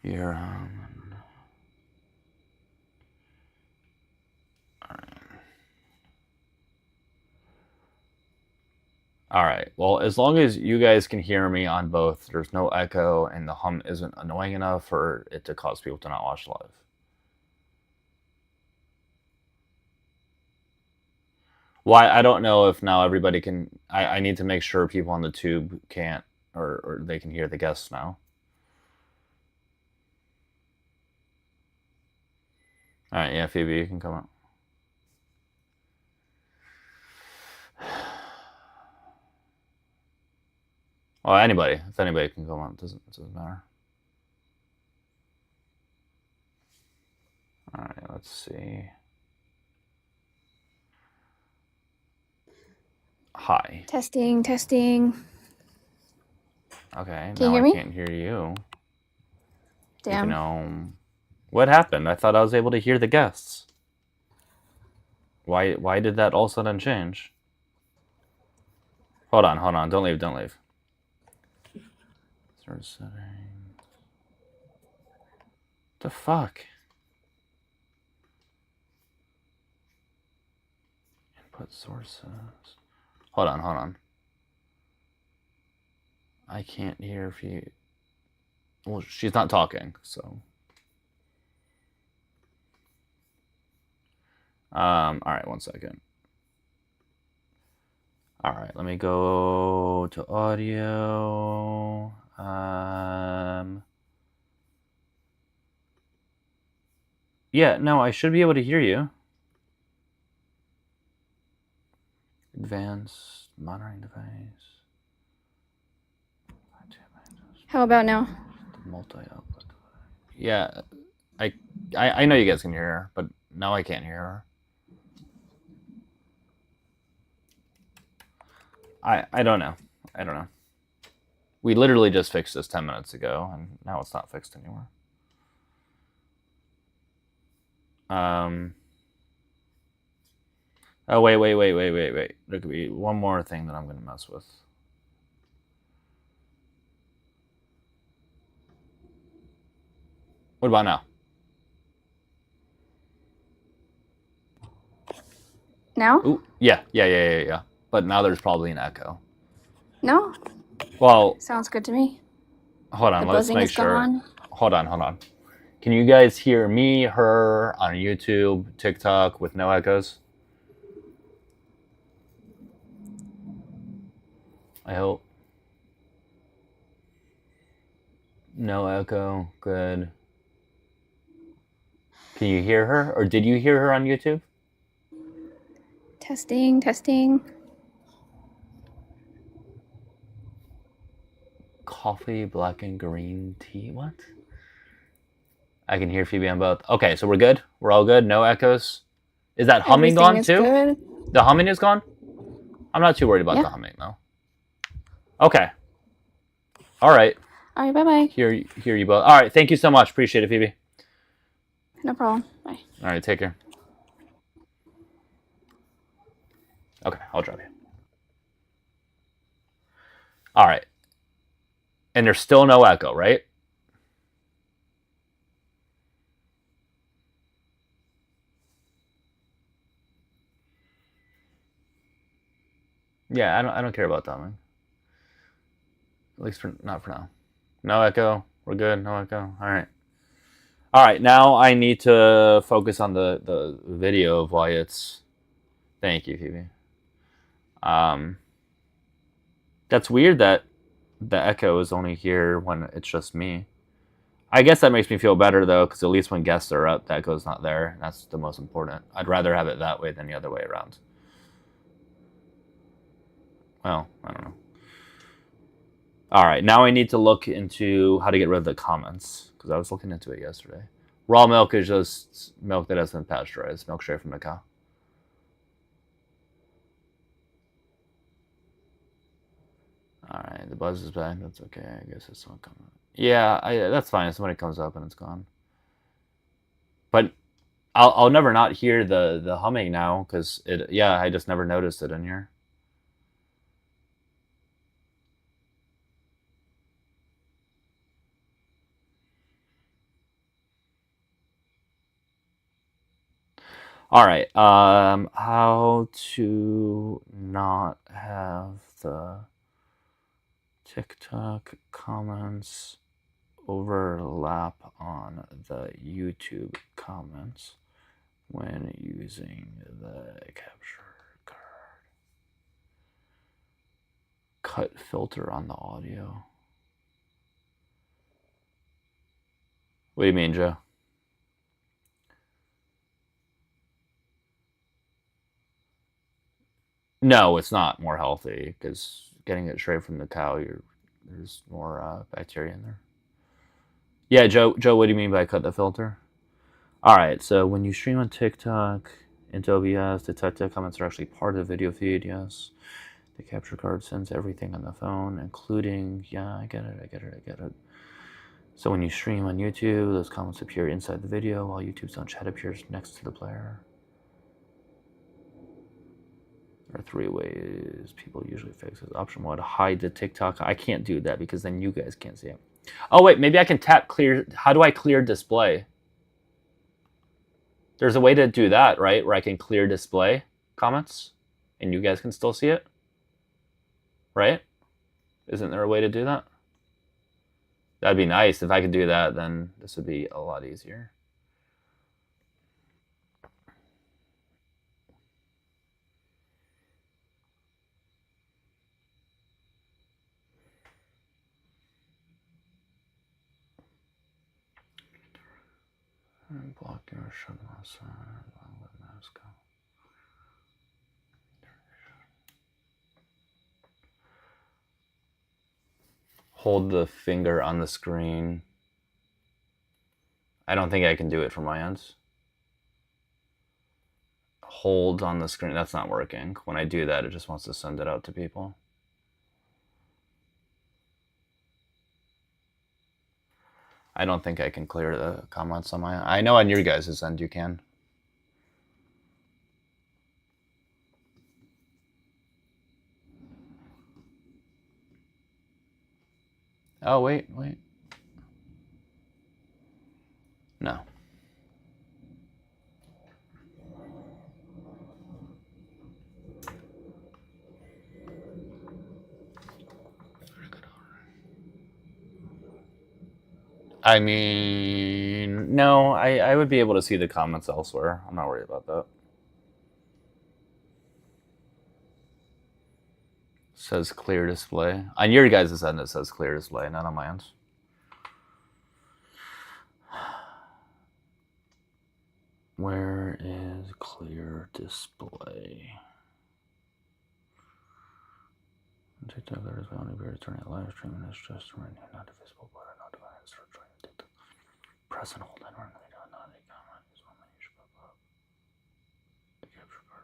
Your All right. Well, as long as you guys can hear me on both, there's no echo, and the hum isn't annoying enough for it to cause people to not watch live. Well, I don't know if now everybody can... I need to make sure people on the tube can't, or they can hear the guests now. All right, yeah, Phoebe, you can come up. Well, anybody. If anybody can come up, it doesn't matter. All right, let's see. Hi.
Testing.
Okay,
Can you
now
hear
I
me?
can't hear you.
Damn.
You know, what happened? I thought I was able to hear the guests. Why did that all of a sudden change? Hold on. Don't leave. Start setting. The fuck? Input sources. Hold on. I can't hear if you... Well, she's not talking, so... Alright, 1 second. Alright, let me go to audio. Yeah, no, I should be able to hear you. Advanced monitoring device.
How about now?
Multi-output. Yeah, I know you guys can hear her, but now I can't hear her. I don't know. We literally just fixed this 10 minutes ago, and now it's not fixed anymore. Oh, wait. There could be one more thing that I'm going to mess with. What about now?
Now?
Ooh, yeah. But now there's probably an echo.
No?
Well,
Sounds good to me.
hold on,
The
let's
buzzing
make
is
sure.
gone.
Hold on. Can you guys hear me, her, on YouTube, TikTok with no echoes? I hope. No echo. Good. Can you hear her? Or did you hear her on YouTube?
Testing.
Coffee, black and green tea. What? I can hear Phoebe on both. Okay, so we're good? We're all good? No echoes? Is that humming
Everything
gone
is
too?
good.
The humming is gone? I'm not too worried about
Yeah.
the humming though. Okay. Alright.
Alright, bye-bye.
Hear you both. Alright, thank you so much. Appreciate it, Phoebe.
No problem. Bye.
Alright, take care. Okay, I'll drop you. Alright. And there's still no echo, right? Yeah, I don't care about that one. At least not for now. No echo. We're good. No echo. Alright. Alright, now I need to focus on the video of why it's... Thank you, Phoebe. That's weird that the echo is only here when it's just me. I guess that makes me feel better, though, because at least when guests are up, the echo's not there. That's the most important. I'd rather have it that way than the other way around. Well, I don't know. Alright, now I need to look into how to get rid of the comments, because I was looking into it yesterday. Raw milk is just milk that hasn't been pasteurized. Milk straight from the cow. Alright, the buzz is back. That's okay. I guess it's not coming. Yeah, that's fine. If somebody comes up and it's gone. But I'll never not hear the humming now, because I just never noticed it in here. Alright, how to not have the TikTok comments overlap on the YouTube comments when using the capture card. Cut filter on the audio. What do you mean, Joe? No, it's not more healthy, because getting it straight from the cow, there's more bacteria in there. Yeah, Joe, what do you mean by cut the filter? Alright, so when you stream on TikTok into OBS, the TikTok comments are actually part of the video feed, yes. The capture card sends everything on the phone, including, yeah, I get it. So when you stream on YouTube, those comments appear inside the video, while YouTube's own chat appears next to the player. There are 3 ways people usually fix it. Option 1, hide the TikTok. I can't do that because then you guys can't see it. Oh wait, maybe I can tap clear. How do I clear display? There's a way to do that, right? Where I can clear display comments and you guys can still see it, right? Isn't there a way to do that? That'd be nice. If I could do that, then this would be a lot easier. Block your shut outside. Mask go. Hold the finger on the screen. I don't think I can do it from my ends. Hold on the screen. That's not working. When I do that, it just wants to send it out to people. I don't think I can clear the comments on my... I know on your guys' end you can. Oh, wait. No. I mean, no, I would be able to see the comments elsewhere. I'm not worried about that. Says clear display. On your guys' end, it says clear display, not on my end. Where is clear display? TikTok, there is only very turning a live stream, and it's just right now, not a visible button, not device for trying to TikTok. Press and hold that one. Not a comment is one that you should pop up. The capture card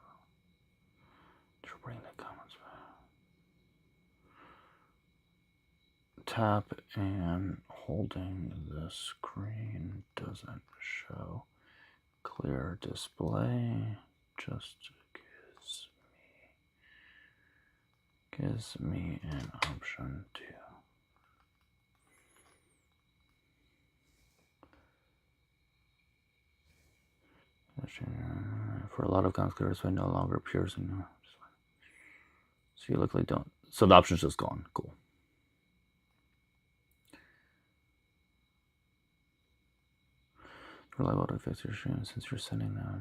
to bring the comments back. Tap and holding the screen doesn't show clear display. Just gives me an option to for a lot of comments, clear display no longer appears in your. So you look like don't. So the option's just gone. Cool. Rely to fix your stream since you're sending now.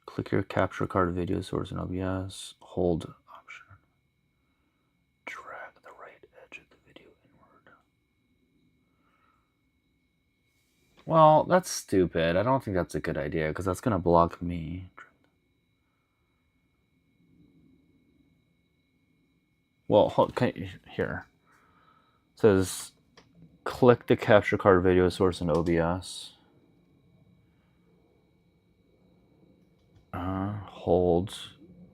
Click your capture card video source in OBS. Hold option. Drag the right edge of the video inward. Well, that's stupid. I don't think that's a good idea because that's going to block me. Well, here. It says click the capture card video source in OBS. Hold.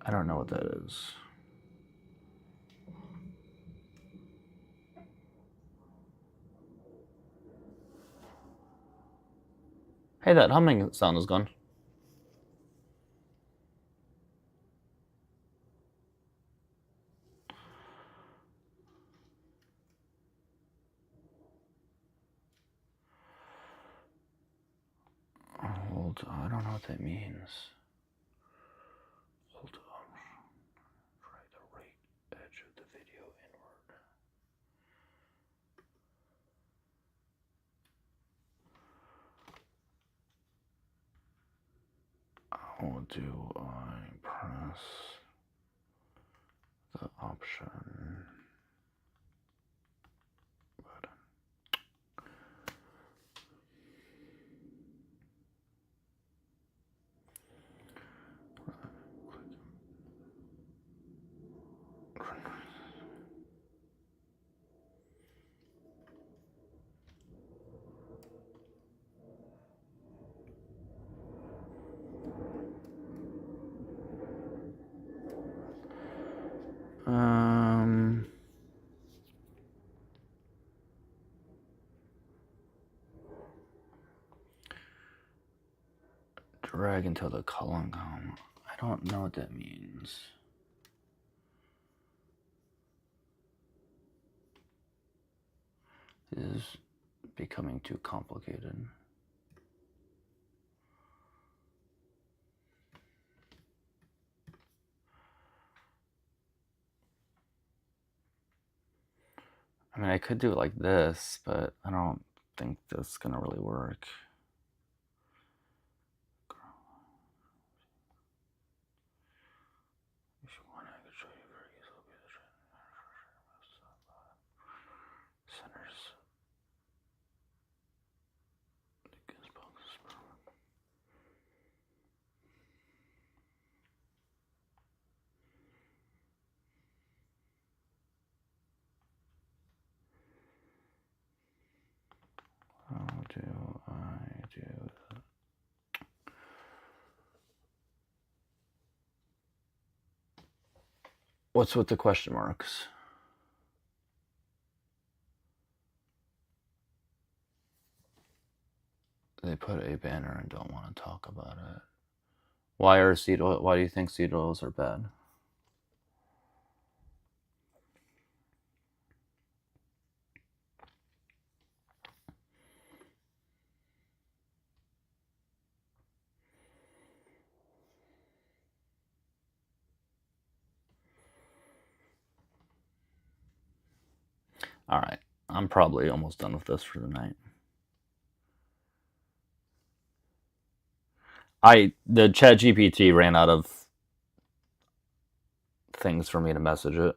I don't know what that is. Hey, that humming sound is gone. Hold. I don't know what that means. Hold on. Drag the right edge of the video inward. How do I press the option button? Drag until the column come. I don't know what that means. This is becoming too complicated. I mean, I could do it like this, but I don't think this is gonna really work. If you want, I could show you very easily. Centers. How do I do that? What's with the question marks? They put a banner and don't want to talk about it. Why do you think seed oils are bad? All right, I'm probably almost done with this for the night. The ChatGPT ran out of things for me to message it.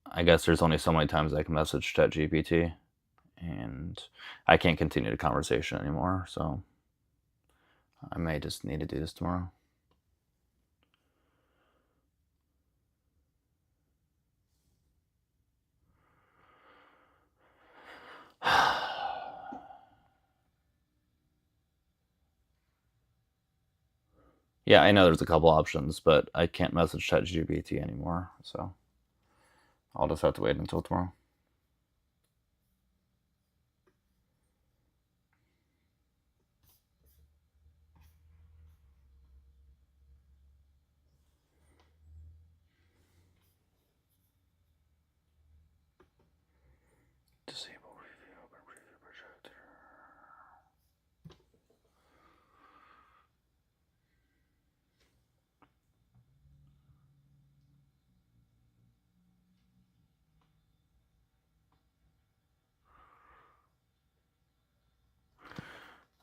I guess there's only so many times I can message ChatGPT, and I can't continue the conversation anymore, so I may just need to do this tomorrow. Yeah, I know there's a couple options, but I can't message ChatGPT anymore, so I'll just have to wait until tomorrow. Disable review, open preview projector.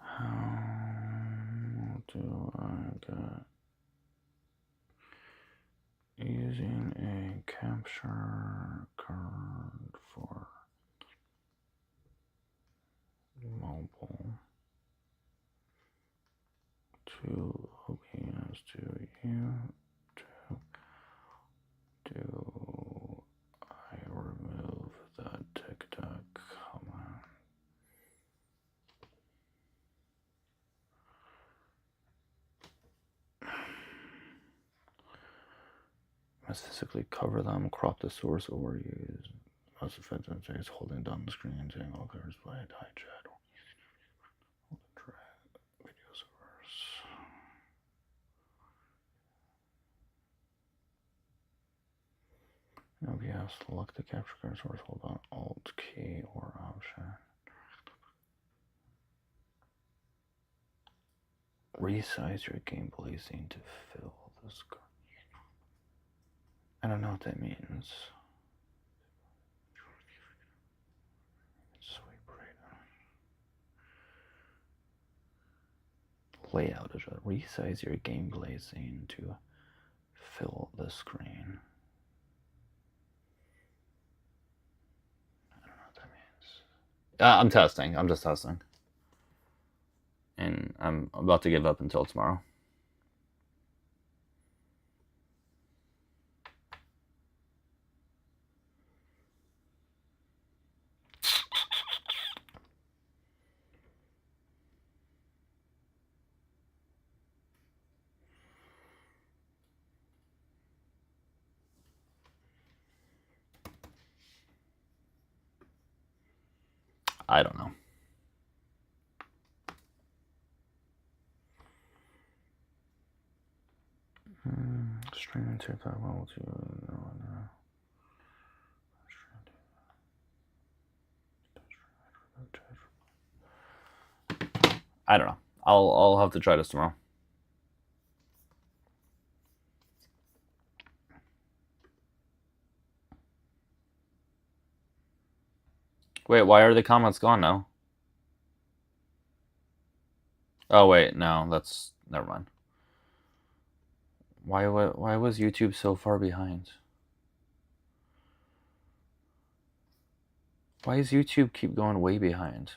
How do I get using a capture card for mobile to OBS to YouTube? Do I remove the TikTok comment? Must physically cover them, crop the source, or use most offensive is holding down the screen, saying all colors by high chat. Hold and drag video source. OBS, select the capture card source, hold on Alt key or Option. Resize your gameplay scene to fill the screen. I don't know what that means. Swipe right. Layout is resize your gameplay scene to fill the screen. I don't know what that means. I'm testing. I'm just testing. And I'm about to give up until tomorrow. I don't know.
Streaming TikTok while with you.
I don't know. I'll have to try this tomorrow. Wait, why are the comments gone now? Oh wait, no, that's never mind. Why was YouTube so far behind? Why does YouTube keep going way behind?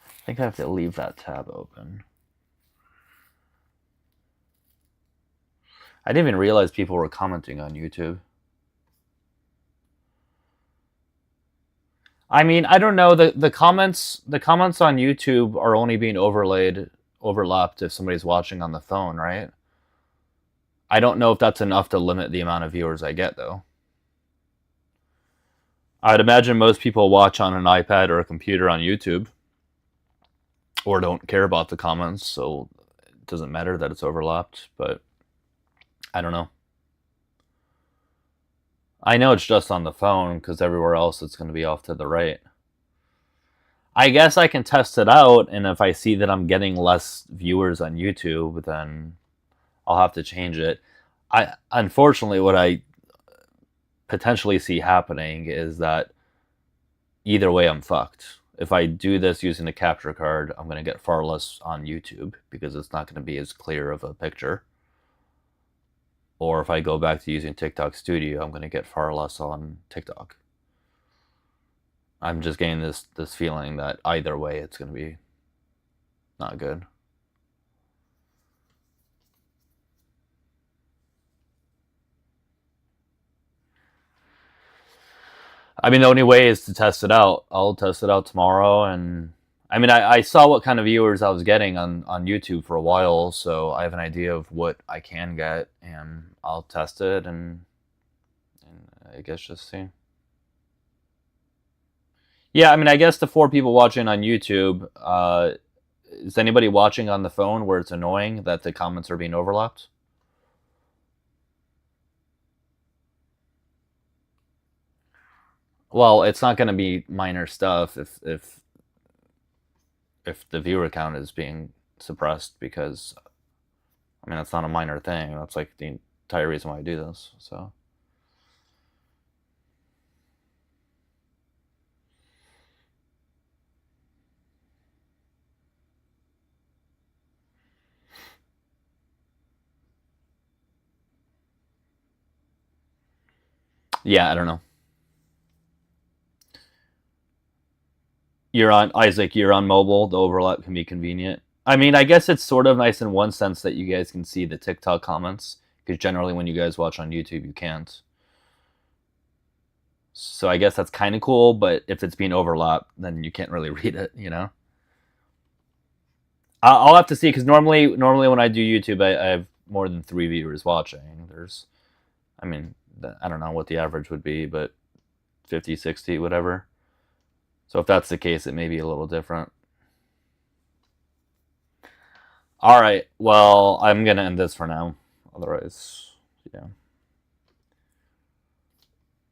I think I have to leave that tab open. I didn't even realize people were commenting on YouTube. I mean, I don't know. The comments on YouTube are only being overlapped if somebody's watching on the phone, right? I don't know if that's enough to limit the amount of viewers I get, though. I'd imagine most people watch on an iPad or a computer on YouTube, or don't care about the comments, so it doesn't matter that it's overlapped, but I don't know. I know it's just on the phone, because everywhere else it's going to be off to the right. I guess I can test it out, and if I see that I'm getting less viewers on YouTube, then I'll have to change it. Unfortunately, what I potentially see happening is that either way I'm fucked. If I do this using a capture card, I'm going to get far less on YouTube because it's not going to be as clear of a picture. Or if I go back to using TikTok Studio, I'm going to get far less on TikTok. I'm just getting this feeling that either way it's going to be not good. I mean, the only way is to test it out. I'll test it out tomorrow, and I mean, I saw what kind of viewers I was getting on YouTube for a while, so I have an idea of what I can get, and I'll test it, and I guess just see. Yeah, I mean, I guess the 4 people watching on YouTube, is anybody watching on the phone where it's annoying that the comments are being overlapped? Well, it's not going to be minor stuff if the viewer count is being suppressed, because I mean, that's not a minor thing. That's like the entire reason why I do this. So yeah, I don't know. You're on Isaac. You're on mobile. The overlap can be convenient. I mean, I guess it's sort of nice in one sense that you guys can see the TikTok comments, because generally when you guys watch on YouTube, you can't. So I guess that's kind of cool, but if it's being overlapped, then you can't really read it, you know? I'll have to see, because normally when I do YouTube, I have more than 3 viewers watching. There's, I mean, I don't know what the average would be, but 50, 60, whatever. So if that's the case, it may be a little different. All right, well, I'm going to end this for now. Otherwise, yeah.